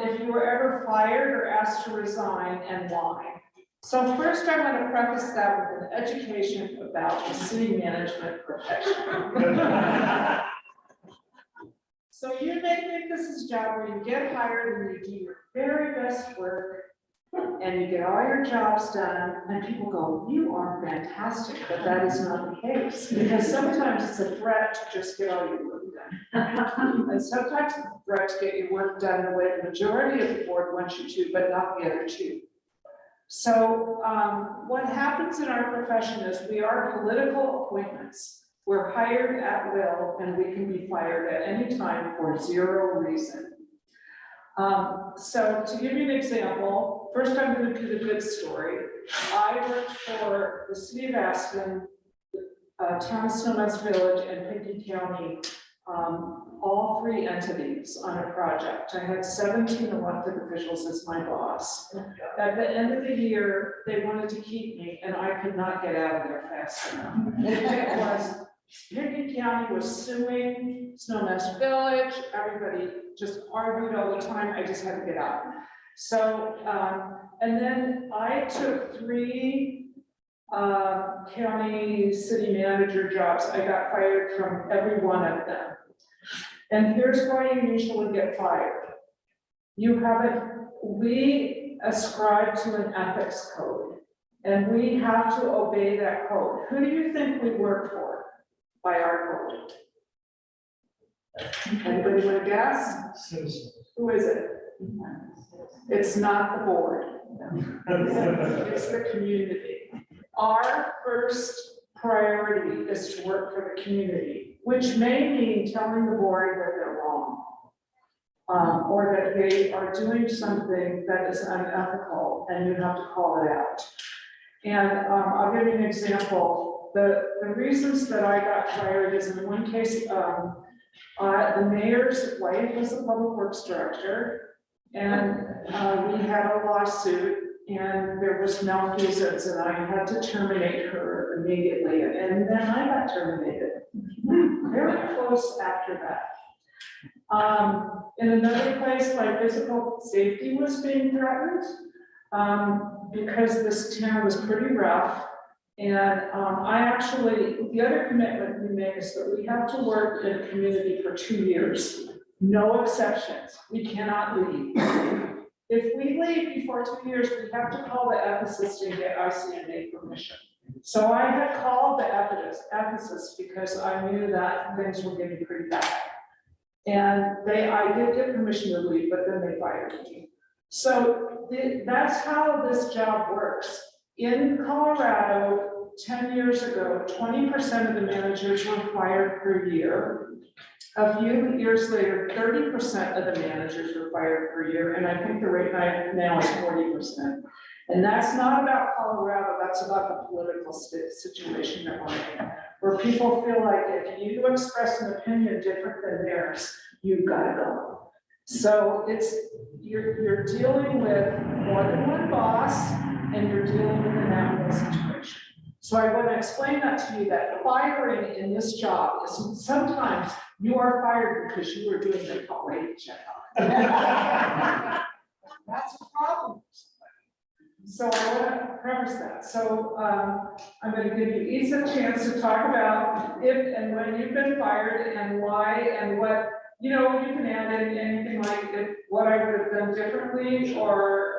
if you were ever fired or asked to resign and why. So first I want to preface that with an education about the city management profession. So you may think this is a job where you get hired and you do your very best work and you get all your jobs done, and people go, you are fantastic, but that is not the case. Because sometimes it's a threat to just get all your work done. And sometimes it's a threat to get your work done the way the majority of the board wants you to, but not the other two. So what happens in our profession is we are political appointments. We're hired at will, and we can be fired at any time for zero reason. So to give you an example, first I'm going to do the good story. I worked for the city of Aspen, town of Snowmass Village, and Pinckney County, all three entities on a project. I had 17 elected officials as my boss. At the end of the year, they wanted to keep me, and I could not get out of there fast enough. It was, Pinckney County was suing Snowmass Village, everybody just argued all the time, I just had to get out. So, and then I took 3 county city manager jobs. I got fired from every one of them. And here's why you usually get fired. We ascribe to an ethics code, and we have to obey that code. Who do you think we work for by our code? Anybody want to guess? Who is it? It's not the board. It's the community. Our first priority is to work for the community, which may mean telling the board that they're wrong, or that they are doing something that is unethical, and you have to call it out. And I'll give you an example. The reasons that I got fired is, in one case, the mayor's wife was a public works director, and we had a lawsuit, and there was malfeasance, and I had to terminate her immediately, and then I got terminated very close after that. In another place, my physical safety was being threatened because this town was pretty rough. And the other commitment we make is that we have to work in a community for 2 years, no exceptions. We cannot leave. If we leave before 2 years, we have to call the ethicist and get ICMA permission. So I had called the ethicist because I knew that things were getting pretty bad. And I did get permission to leave, but then they fired me. So that's how this job works. In Colorado, 10 years ago, 20% of the managers were fired per year. A few years later, 30% of the managers were fired per year, and I think the rate now is 40%. And that's not about Colorado, that's about the political situation that we're in, where people feel like if you express an opinion different than theirs, you've got to go. So you're dealing with more than one boss, and you're dealing with an animal situation. So I want to explain that to you, that firing in this job is sometimes you are fired because you were doing the quality checkup. That's a problem. So I want to preface that. So I'm going to give you each a chance to talk about if and when you've been fired and why and what, you can add in anything like what I would have done differently, or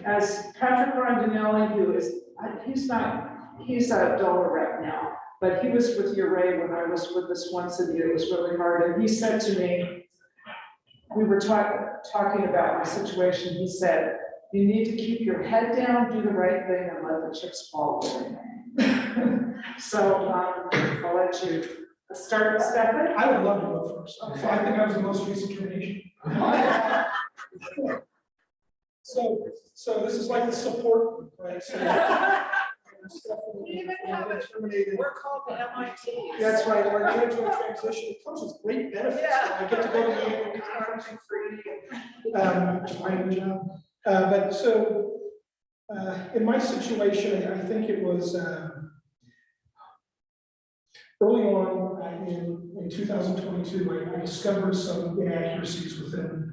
as Patrick Rondinelli, he's a dollar rep now, but he was with Uray when I was with this one city. It was really hard. And he said to me, we were talking about my situation. He said, you need to keep your head down, do the right thing, and let the chips fall away. So I'll let you start, Stephanie. I would love to go first. So I think I was the most recent termination. So this is like the support group, right? So We even have we're called the MIT. that's right, our management transition, it comes with great benefits. Yeah. I get to go to the annual conference for free, which is my new job. But so in my situation, I think it was early on in 2022, I discovered some inaccuracies within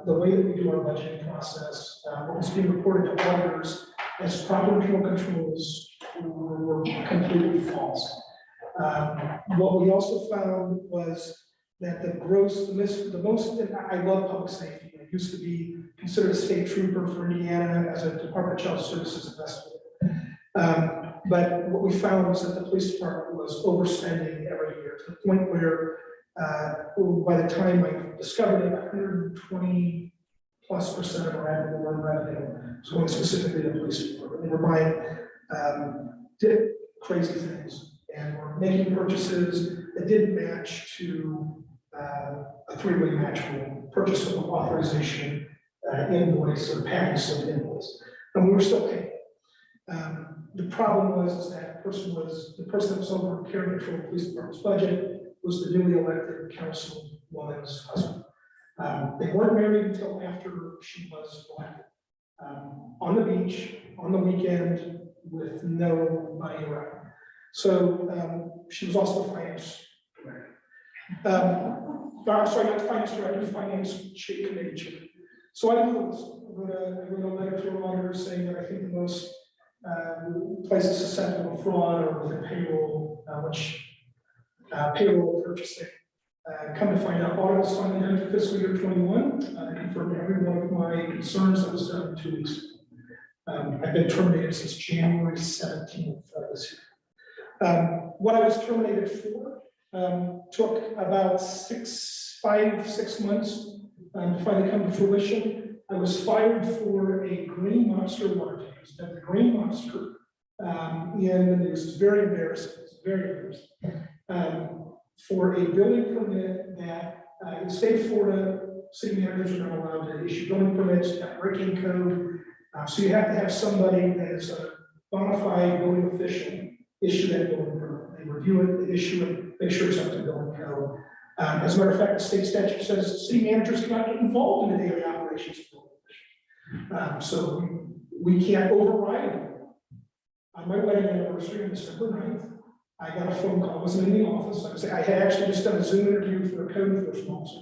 the way that we do our budgeting process. What was being reported to auditors as proper internal controls were completely false. What we also found was that the most, I love public safety, like used to be considered a state trooper for Indiana as a Department of Child Services investigator. But what we found was that the police department was overspending every year to the point where, by the time I discovered it, 120+% of our annual revenue was going specifically to the police department. They were buying did crazy things and were making purchases that didn't match to a three-way match rule, purchase of authorization, invoice, or package of invoice, and we were still paying. The problem was that the person that was over carrying control of the police department's budget was the newly elected councilwoman's husband. They weren't married until after she was elected. On the beach, on the weekend, with no money around. So she was also the finance director. Sorry, not the finance director, finance committee chair. So I wrote a letter to her auditor saying that I think the most places susceptible to fraud or with payroll, payroll purchasing. Come to find out, audit was finally done for fiscal year 21. I confirmed every one of my concerns that was done in 2 weeks. I've been terminated since January 17th of this year. What I was terminated for took about 6 months to finally come to fruition. I was fired for a green monster water tank. The green monster, and it was very embarrassing. It was very embarrassing. For a building permit that in the state of Florida, city managers are not allowed to issue building permits, got hurricane code. So you have to have somebody that is a bona fide building official issue that building permit. They review it, they issue it, make sure it's up to building code. As a matter of fact, the state statute says city managers cannot get involved in the daily operations of building officials. So we can't override them. On my wedding anniversary on December 9th, I got a phone call. I wasn't in the office. I had actually just done a Zoom interview for a code enforcement officer.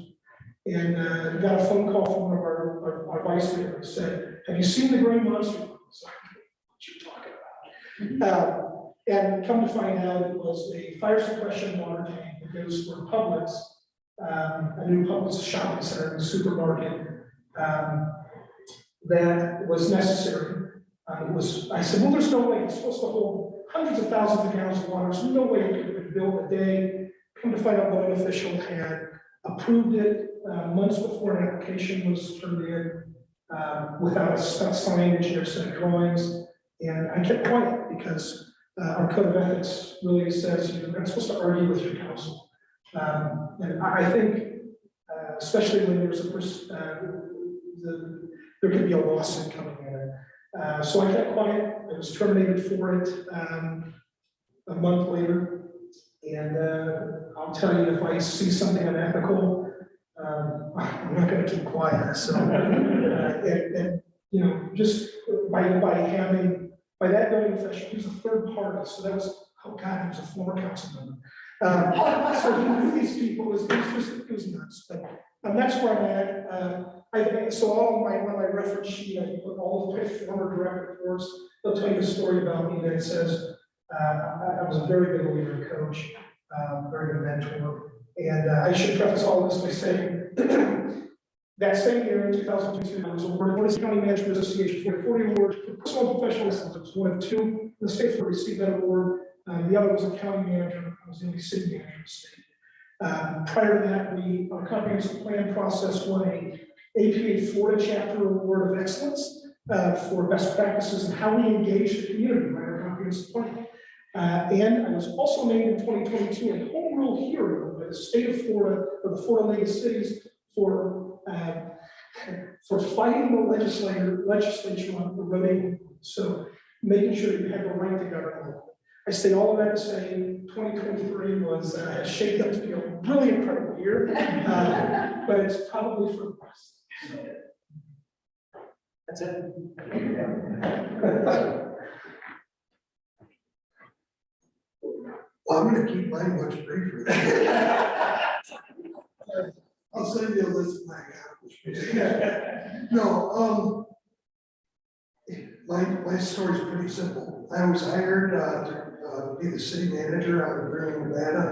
And got a phone call from one of our vice mayors. Said, "Have you seen the green monster?" I was like, "What you talking about?" And come to find out, it was a fire suppression water tank that goes for Publix, a new Publix shopping center, and supermarket, that was necessary. I said, well, there's no way it's supposed to hold hundreds of thousands of gallons of water. There's no way it could have been built a day. Come to find out, what an official had approved it months before an application was turned in, without a signed engineer set of drawings. And I kept quiet because our code of ethics really says you're not supposed to argue with your counsel. And I think, especially when there's there could be a lawsuit coming in. So I kept quiet. I was terminated for it a month later. And I'll tell you, if I see something unethical, I'm not going to keep quiet. So, and you know, just by that building official, he was a third party. So that was, oh God, he was a former council member. So he knew these people. It was nuts. But that's where I'm at. So on my reference sheet, I put all of my former direct reports. They'll tell you a story about me that says I was a very good leader and coach, very good mentor. And I should preface all this by saying that same year in 2002, I was awarded the County Management Association for 40 awards for personal and professional excellence. I was one of two in the state to receive that award. The other was a county manager. I was the only city manager in the state. Prior to that, our comprehensive plan process won a APA Florida Chapter Award of Excellence for best practices and how we engage the community by our comprehensive plan. And I was also named in 2022 a home rule hero by the state of Florida, or the Florida League of Cities, for fighting the legislature on eroding. So making sure that you have the right to govern. I say all of that to say 2023 has shaped up to be a really incredible year, but it's probably for the best. That's it. Well, I'm gonna keep mine much briefer. I'll send you a list of my accomplishments. No, my story's pretty simple. I was hired to be the city manager out of Greenville, Nevada,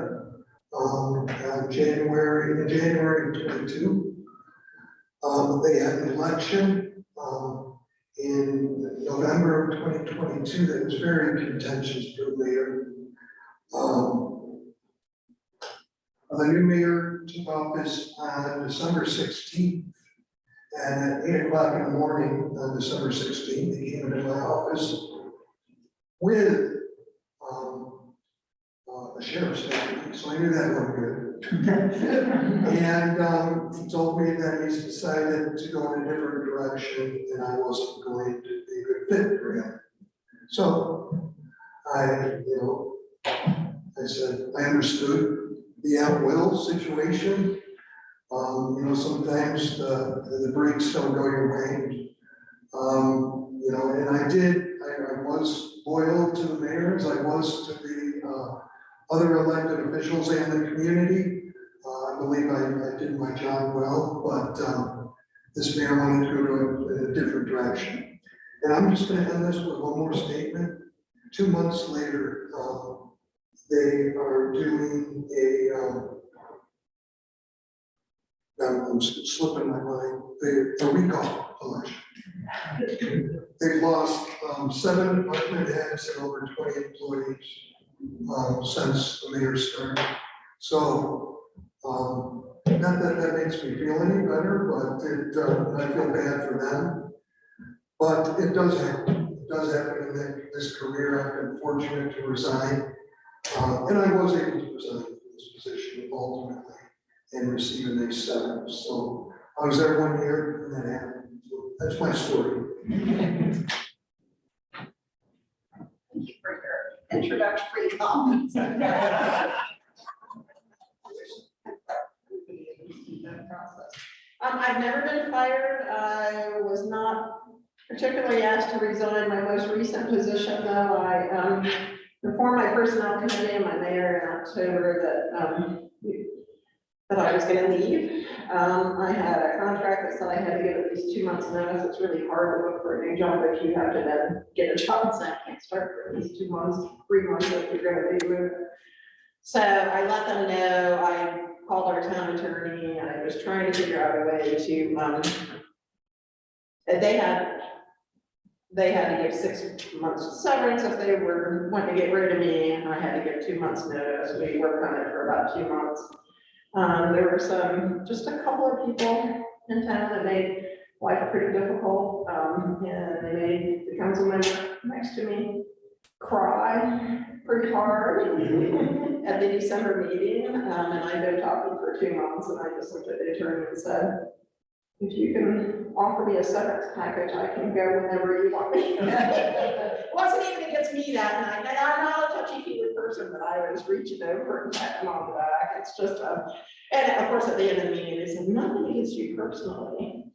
in January of 22. They had an election, in November of 2022 that was very contentious for the mayor. The new mayor took office on December 16th. And at 8 o'clock in the morning on December 16th, he came into my office with a sheriff's deputy, so I knew that looked good. And he told me that he's decided to go in a different direction and I wasn't going to be a good fit for him. So I said, I understood the at-will situation. Sometimes the brakes don't go your way. And I was loyal to the mayor as I was to the other elected officials and the community. I believe I did my job well, but this mayor wanted to go in a different direction. And I'm just gonna end this with one more statement. 2 months later, they are doing I'm slipping my mind, a recall election. They've lost 7 department heads and over 20 employees since the mayor started. So, not that that makes me feel any better, but I feel bad for them. But it does happen. It does happen in this career. I've been fortunate to resign. And I was able to resign from this position ultimately and receive a nice severance. So I was there 1 year and that happened. So that's my story. Thank you for your introductory comments. I've never been fired. I was not particularly asked to resign. My most recent position, though, I informed my personnel committee and my mayor in October that I was going to leave. I had a contract that said I had to give at least 2 months notice. It's really hard to look for a new job if you have to then get a job, so I can't start for at least 2 months, 3 months if you're going to be moving. So I let them know. I called our town attorney and I was trying to figure out a way to, they had to give 6 months severance if they were wanting to get rid of me, and I had to give 2 months notice. We worked on it for about 2 months. There were just a couple of people in town that made life pretty difficult. And they made the council member next to me cry pretty hard at the December meeting. And I've been talking for 2 months, and I just looked at the attorney and said, if you can offer me a severance package, I can go whenever you want me. It wasn't even against me that night. And I'm not a touchy-feely person, but I was reaching over and patting him on the back. It's just, and of course, at the end of the meeting, they said, nothing against you personally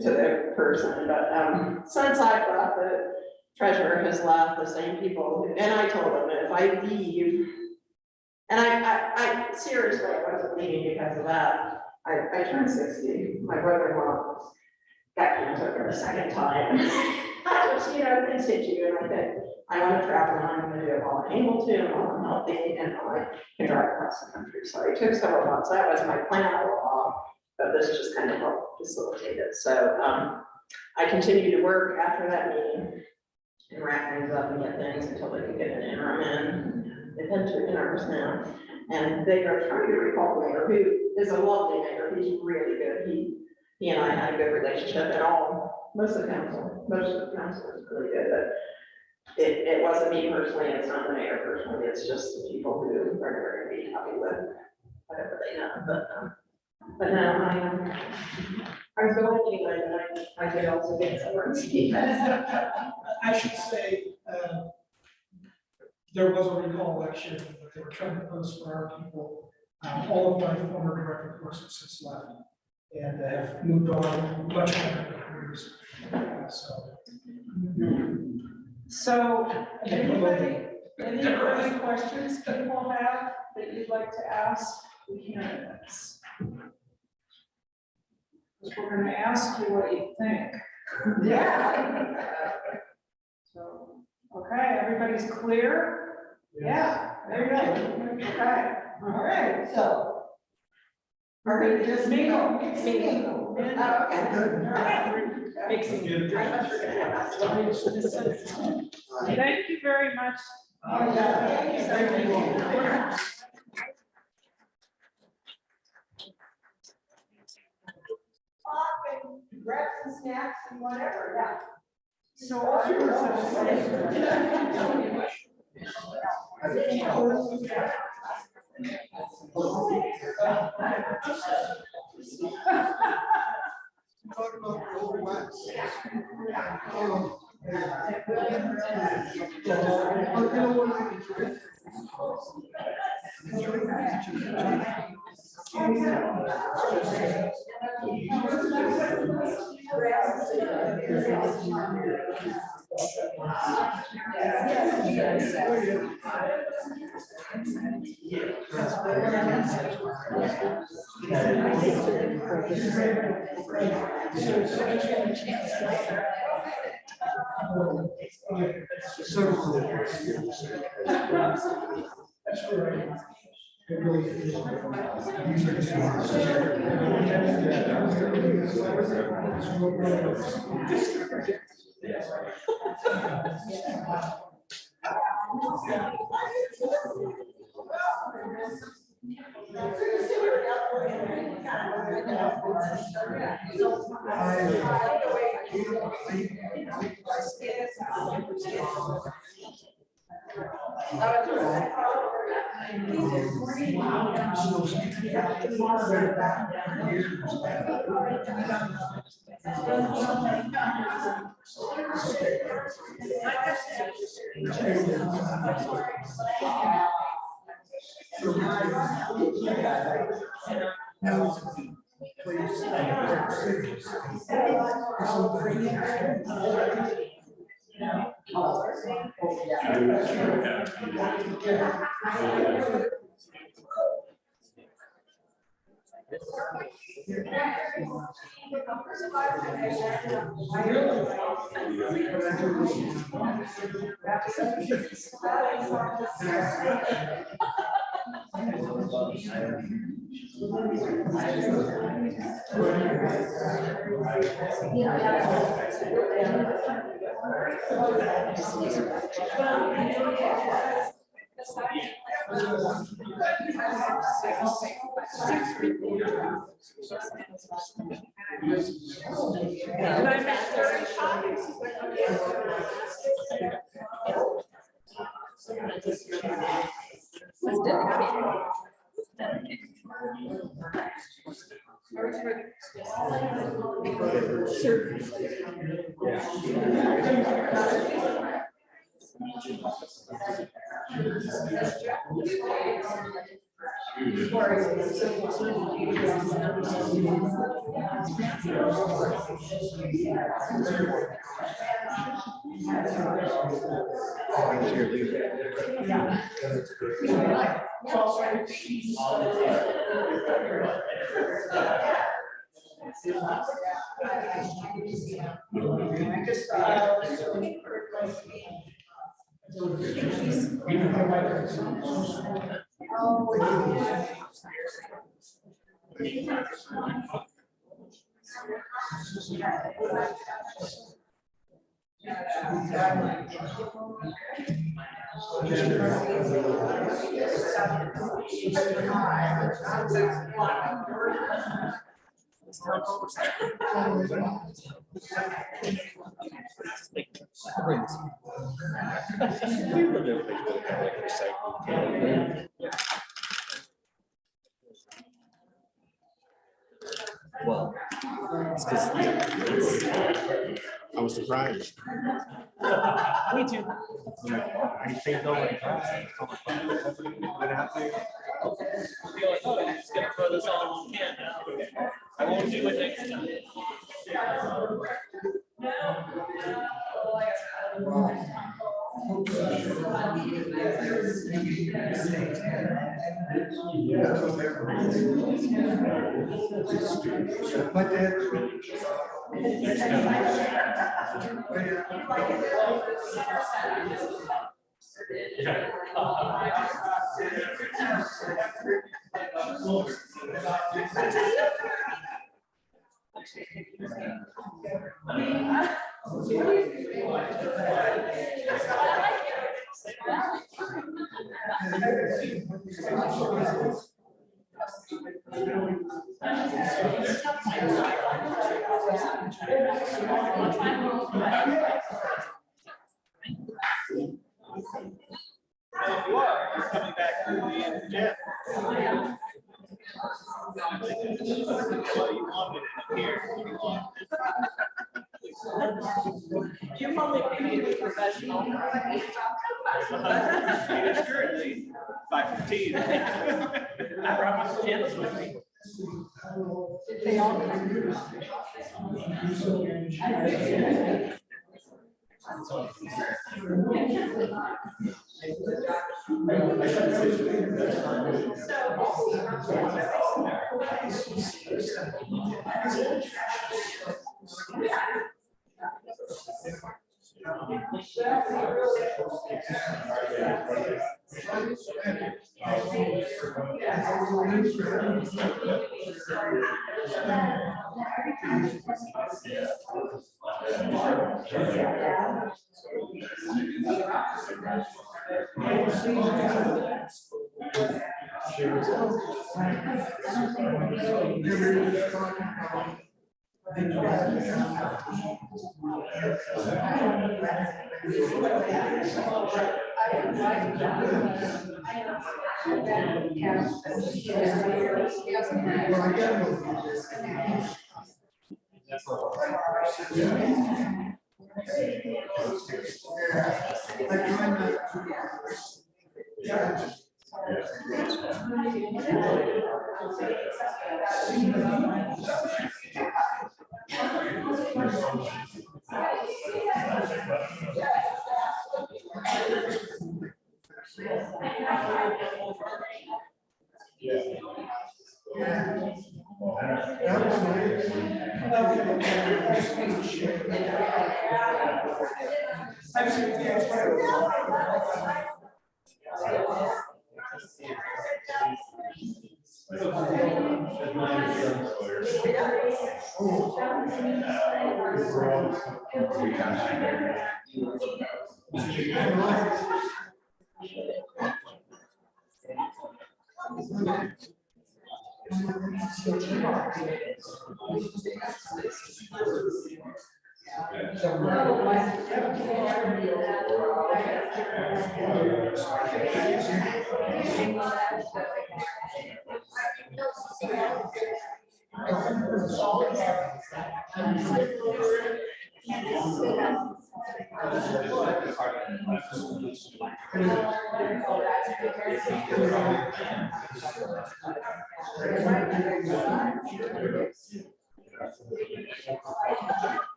to the person. But since I've left, the treasurer has left, the same people, and I told them that if I leave, and I seriously wasn't leaving because of that. I turned 60. My brother-in-law got cancer for the 2nd time. I just, things hit you, and I said, I want to travel, and I'm going to do it while I'm able to, and while I'm healthy, and I can drive across the country. So I took several months. That was my plan all along, but this just kind of helped facilitate it. So I continued to work after that meeting and wrap things up and get things until they could get an interim in. They've had 2 interims now. And they are trying to recall the mayor, who is a lovely mayor. He's really good. He and I had a good relationship, and most of the council is really good. But it wasn't me personally. It's not the mayor personally. It's just the people who are never going to be happy with whatever they have. But now I was going anyway, but I did also get severance. I should say, there was a recall election that they were trying to post for our people. All of my former direct reports have since left and have moved on much better careers. So, any other questions people have that you'd like to ask the candidates? We're going to ask you what you think. Yeah. So, okay, everybody's clear? Yeah, there you go. Okay, All right, so. Are we just Mingle. mingle? Mixing. Thank you very much. Grab some snacks and whatever, yeah. So I Talk about the old west. Well, it's because I was surprised. Me too. I think no one tried. You're like, oh, I'm just gonna throw this all in one can now. I won't do it next time. My dad. Coming back to the jet. You wanted it here. You only be a professional. It's currently 5:15. I brought my pajamas with me. They all.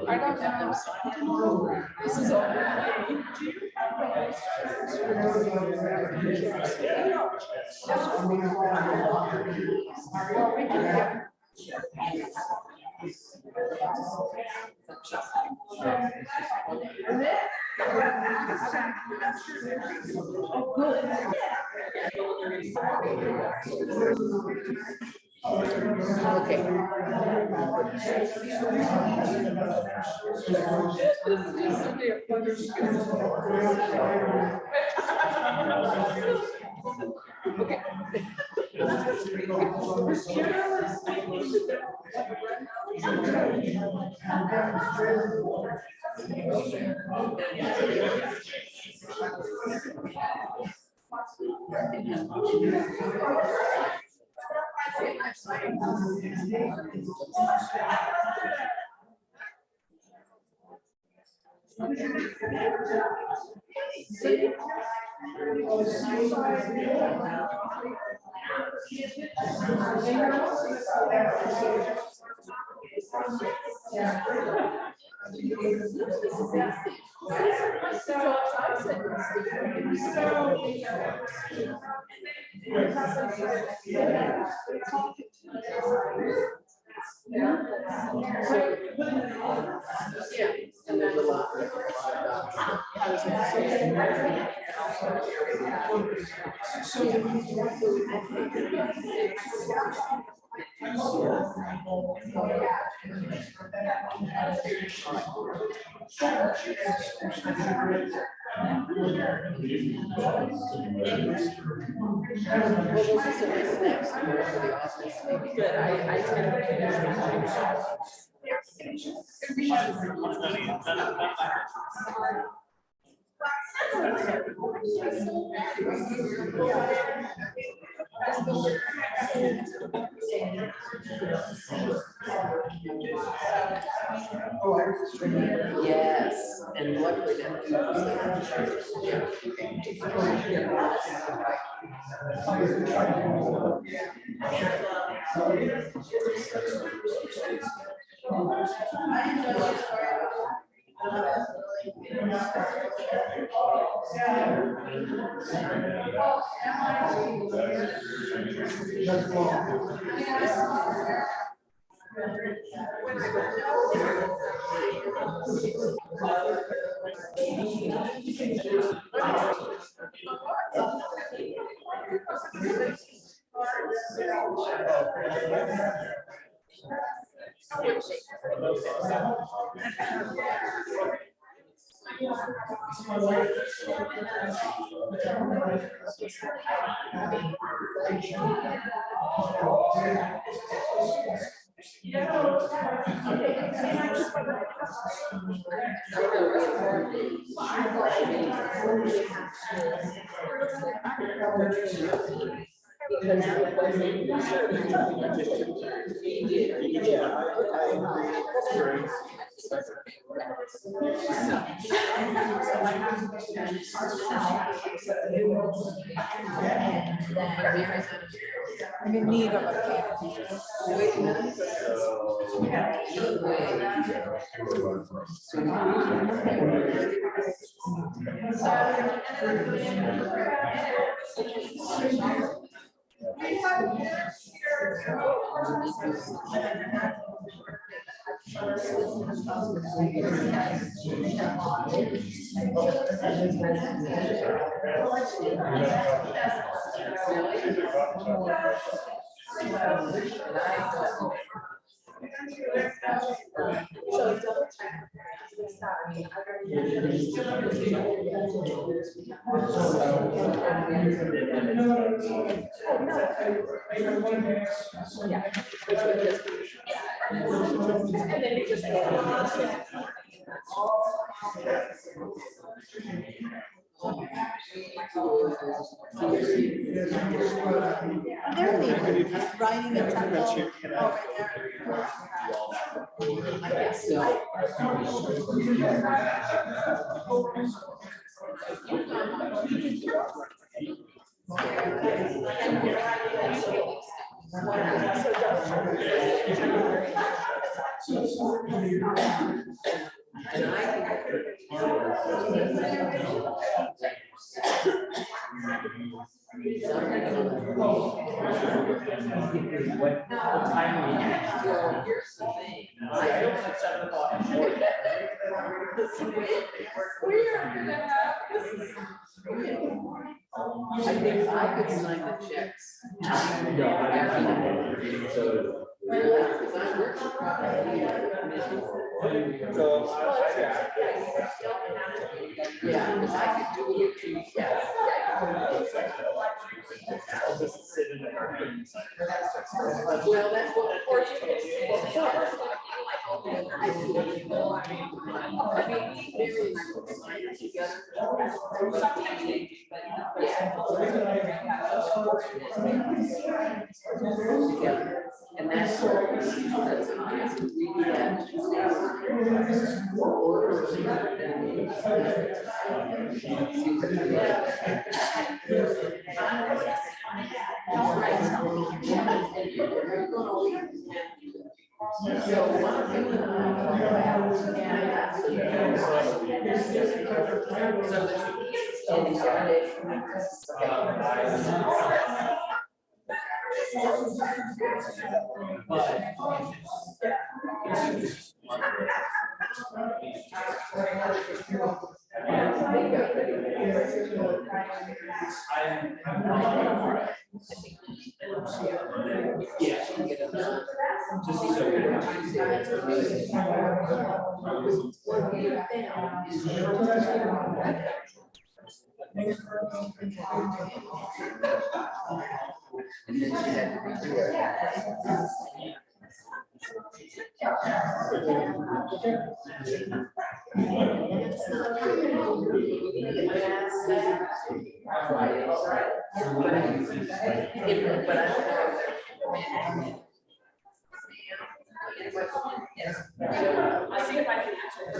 I don't know. This is all. Well, we can get. Okay. Good, I tend Yes, and luckily that. I'm in need of a They're leaving, writing a temple. Oh, right there. I guess so. I think I could sign the checks. Yeah, because I could do it too. Yes. I'll just sit in the car. Well, that's what Portuguese. And that's I'll see if I can answer.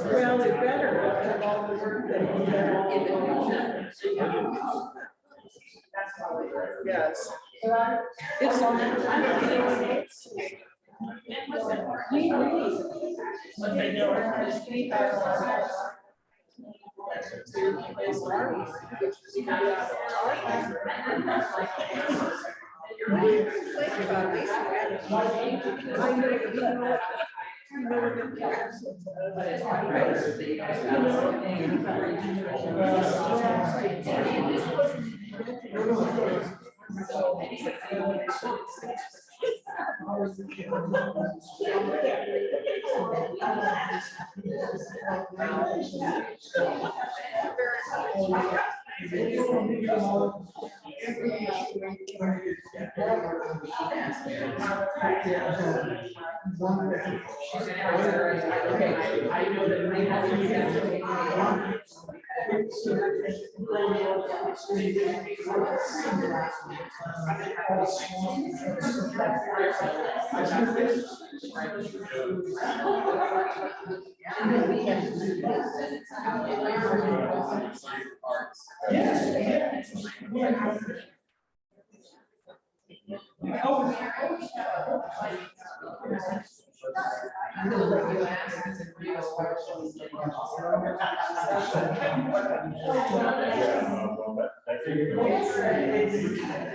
Well, it better have all the work that you have in the future. Yes. It's on that.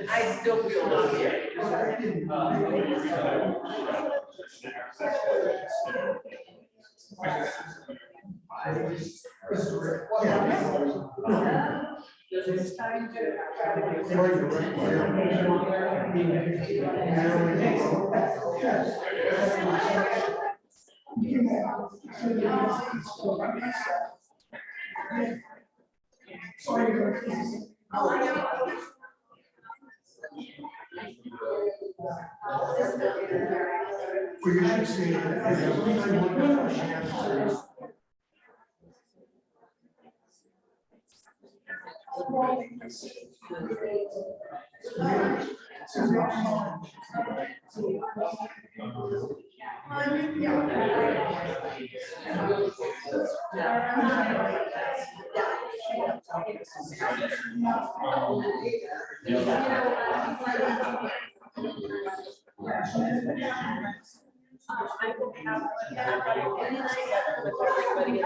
I still feel it's time to. We should see. I will have everybody together with everybody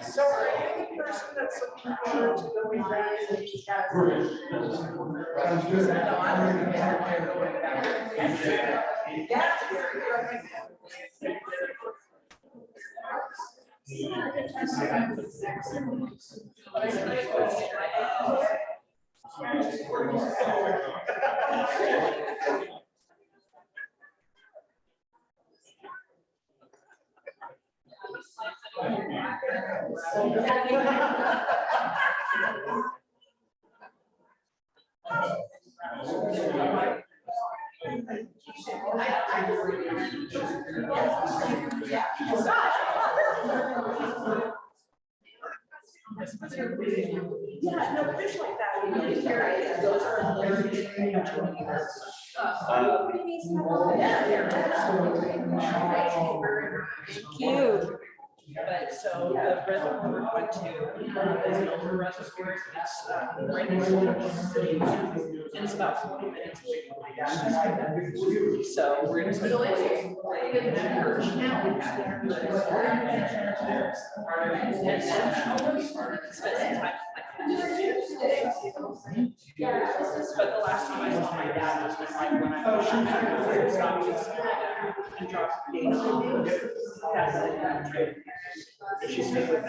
So are you the person that's looking forward to going back and yeah, no, fish like that. Those are cute. But so the rhythm we're going to is an older reservoir. It's right next to the city. And it's about 40 minutes away from my dad's. So we're going to spend but the last time I saw my dad was like when I was and dropped the gate off. That's like that trip. She stayed with me.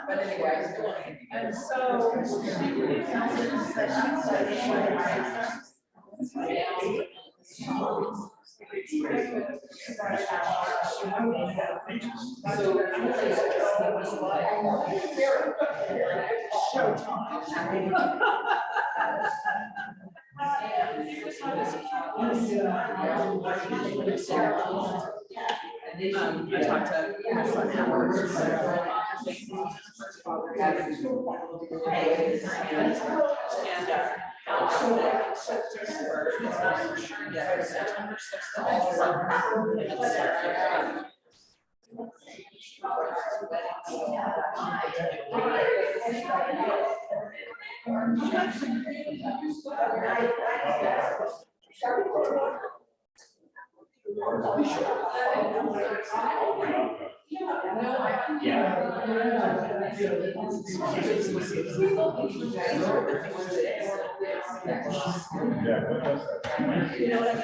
But anyway, and so I talked to my son afterwards. September 6th. You know what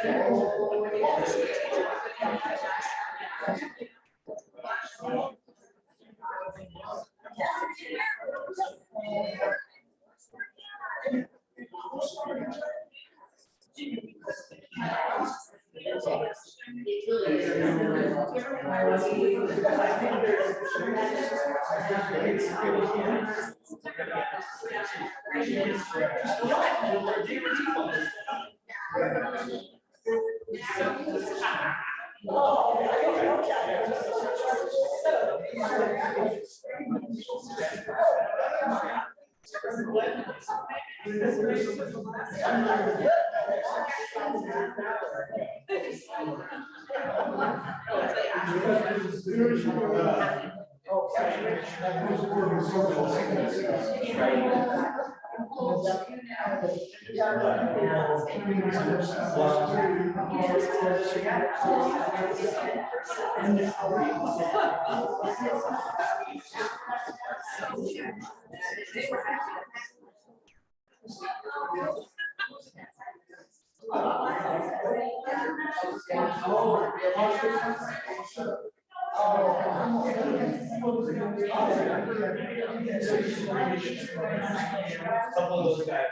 Couple of those guys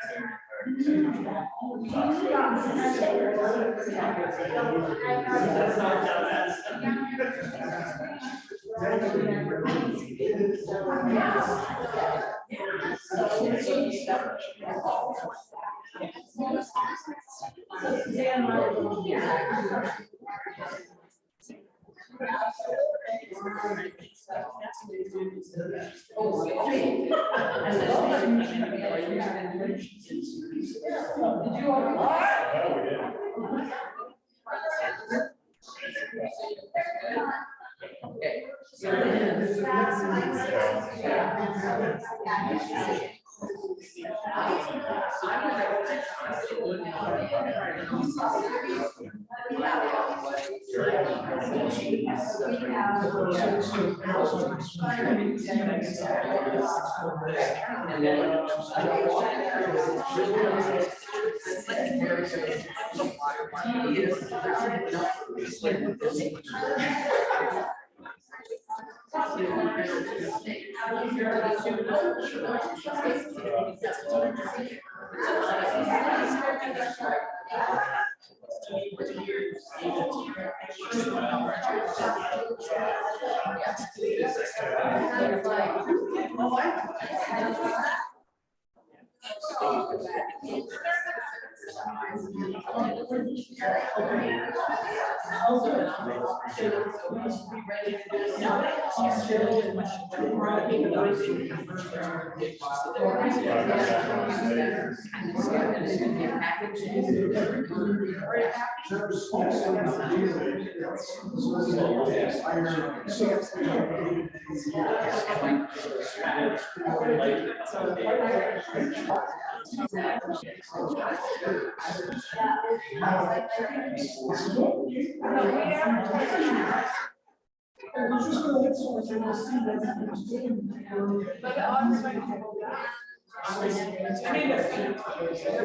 I mean, the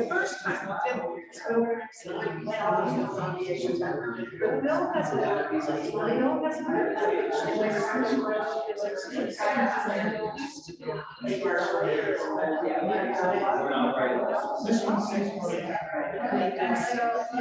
first time we did, the mill has a, the mill has This one says more than that. and so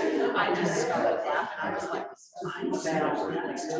it's not I just started laughing. I was like, I'm so next to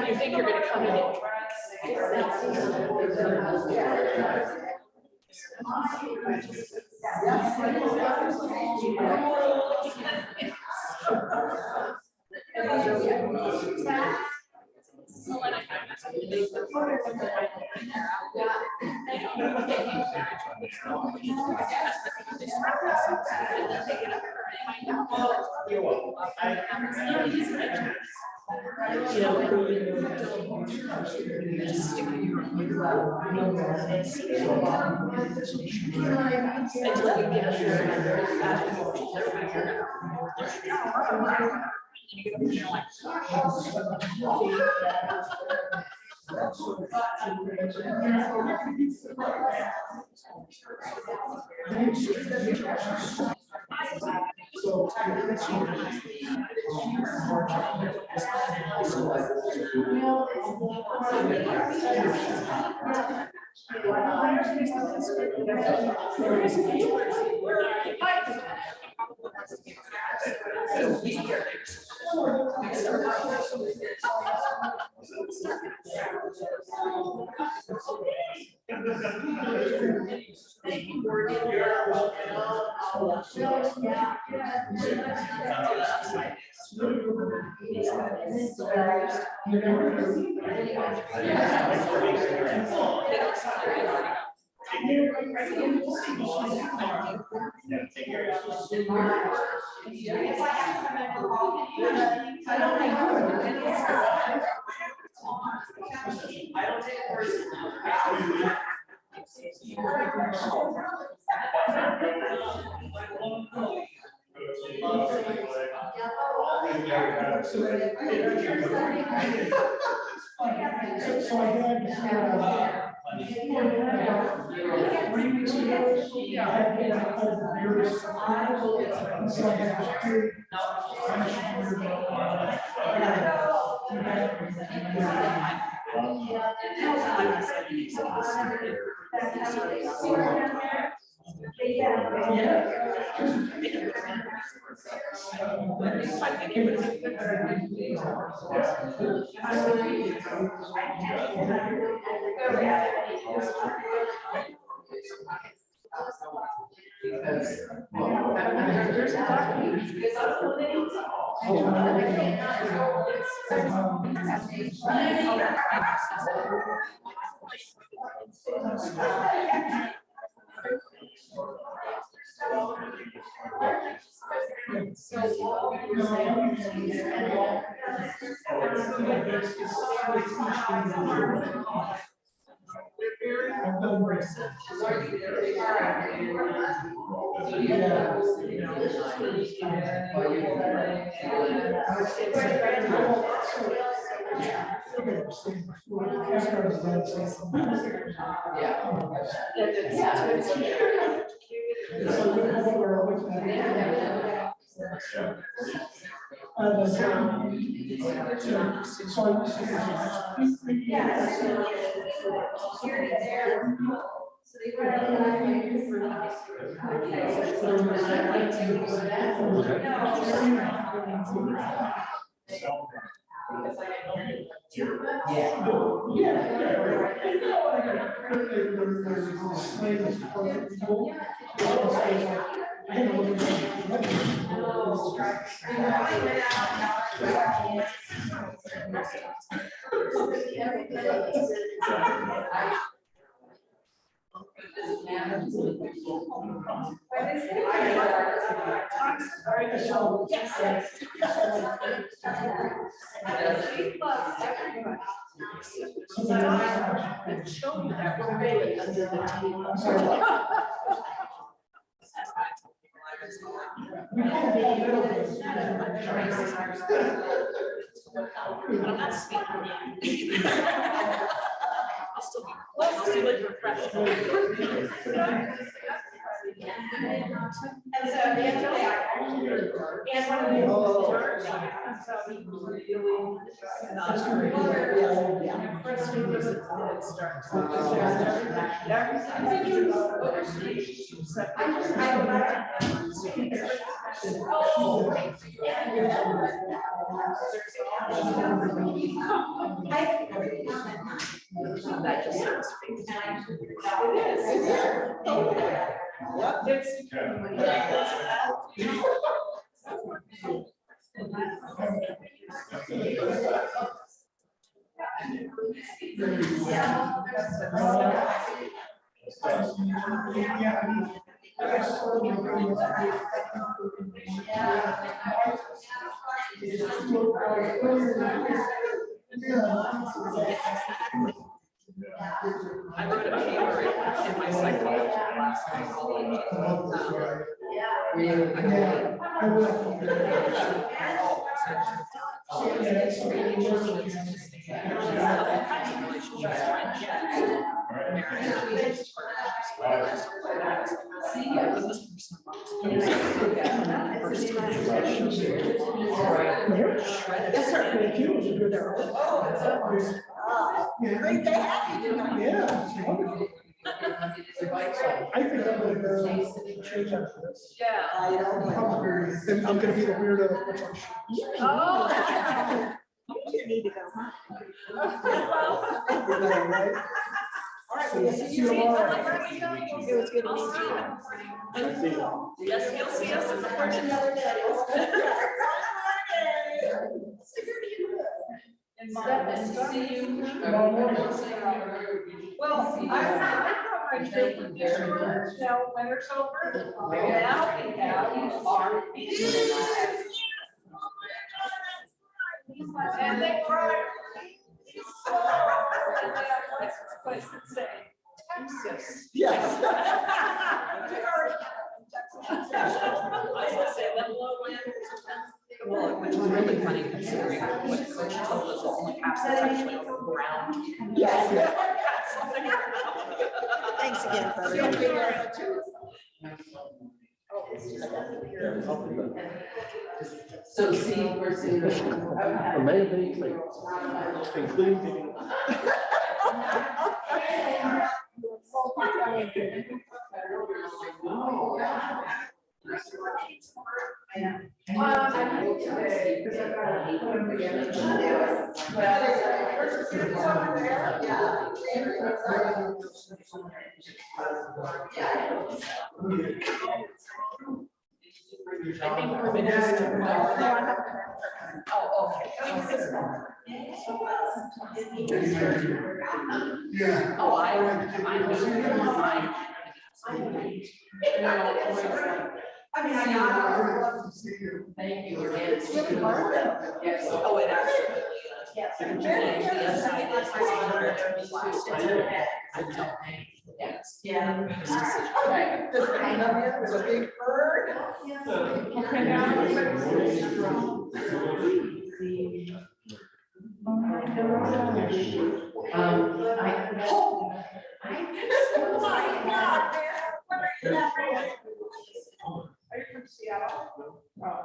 You think you're gonna come in and So I had, about 3 weeks ago, I had been out of the beers. So I had period. I wrote a paper in my psychology class. Yes, sir. Great to have you tonight. Yeah. I think I'm gonna change after this. Yeah. I don't know. And I'm gonna be the weirdo with my shoes. Oh. You need to go, huh? All right, we'll see you tomorrow. It was good to meet you. Yes, you'll see us in the There's morning. another day. See you. Well, I brought my children there, now winter's over, now we have our. And they cried. Place that say, Texas. Yes. Well, which is really funny considering what Coach told us, all the caps is actually ground. Yes. Thanks again, brother. So C versus. Including. Yeah. Oh, I mean, thank you. It's really hard though. Yes, oh, it absolutely is. Yes. Yes. Yeah. Right. This kind of here was a big bird. Okay, now everybody's strong. Oh my God, man. What are you doing? Are you from Seattle? Oh.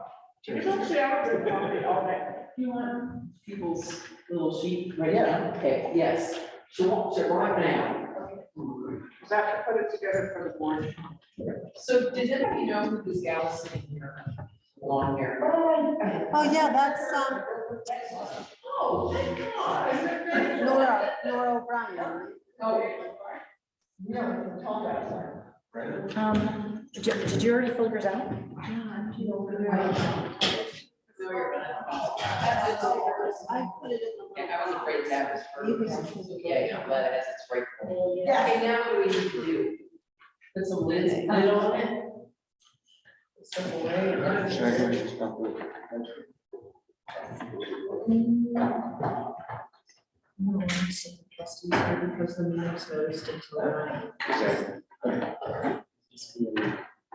You're from Seattle, you're probably all that. You want people's little sheep right now? Okay, yes. So right now. Is that to put it together for the board? So did anybody know who this gal is sitting here? Long hair. Oh, yeah, that's, Oh, thank God. Nora O'Brien. Oh. Yeah, we can talk outside. Did you already fill yours out? I put it in the. Yeah, I was afraid that was for. Yeah, I'm glad it has its right. Yeah. Okay, now what do we need to do? Put some lids on it. Some away.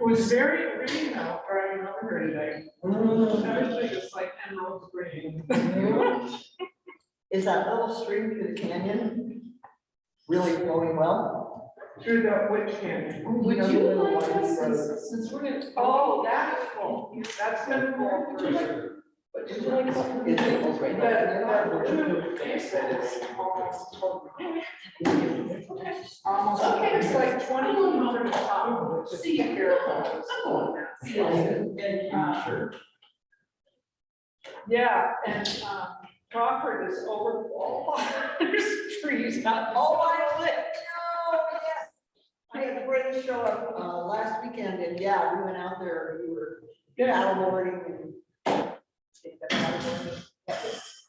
It was very green out driving over here today. Everything is like emerald green. Is that little stream through the canyon really going well? Through the which canyon? Would you like to- since we're gonna. Oh, that's full. That's been full. But would you like something? Is it right there? Almost, okay, it's like 20 meters top. See you here. Yeah, and Crawford is overfull. There's trees not. Oh, I know, yes. I had a great show up, last weekend, and yeah, we went out there, we were paddleboarding and.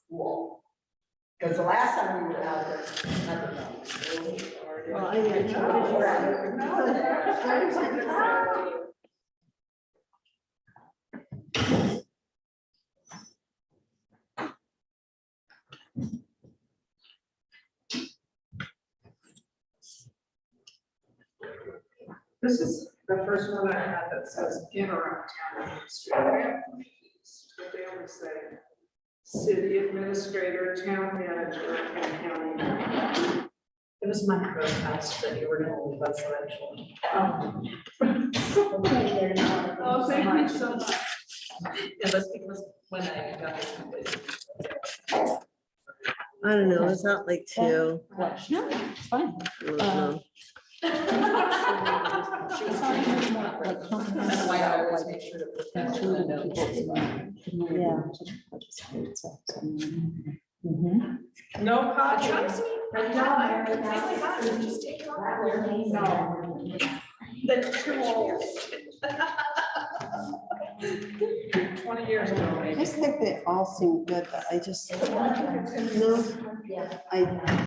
Cool. Because the last time we were out there, nothing else. Well, I didn't This is the first one I had that says in around town administrator. What they always say, city administrator, town manager, and county manager. It was my first house that you were going to leave us eventually. Oh, thank you so much. Yeah, that's because when I got this completed. I don't know, it's not like two. No, it's fine. She was talking about like. That's why I always make sure to put that in the notes. No copy. Trust me. No, completely honest, just take it off. No. That's too old. 20 years ago. I just think they all seem good, but I just, no, I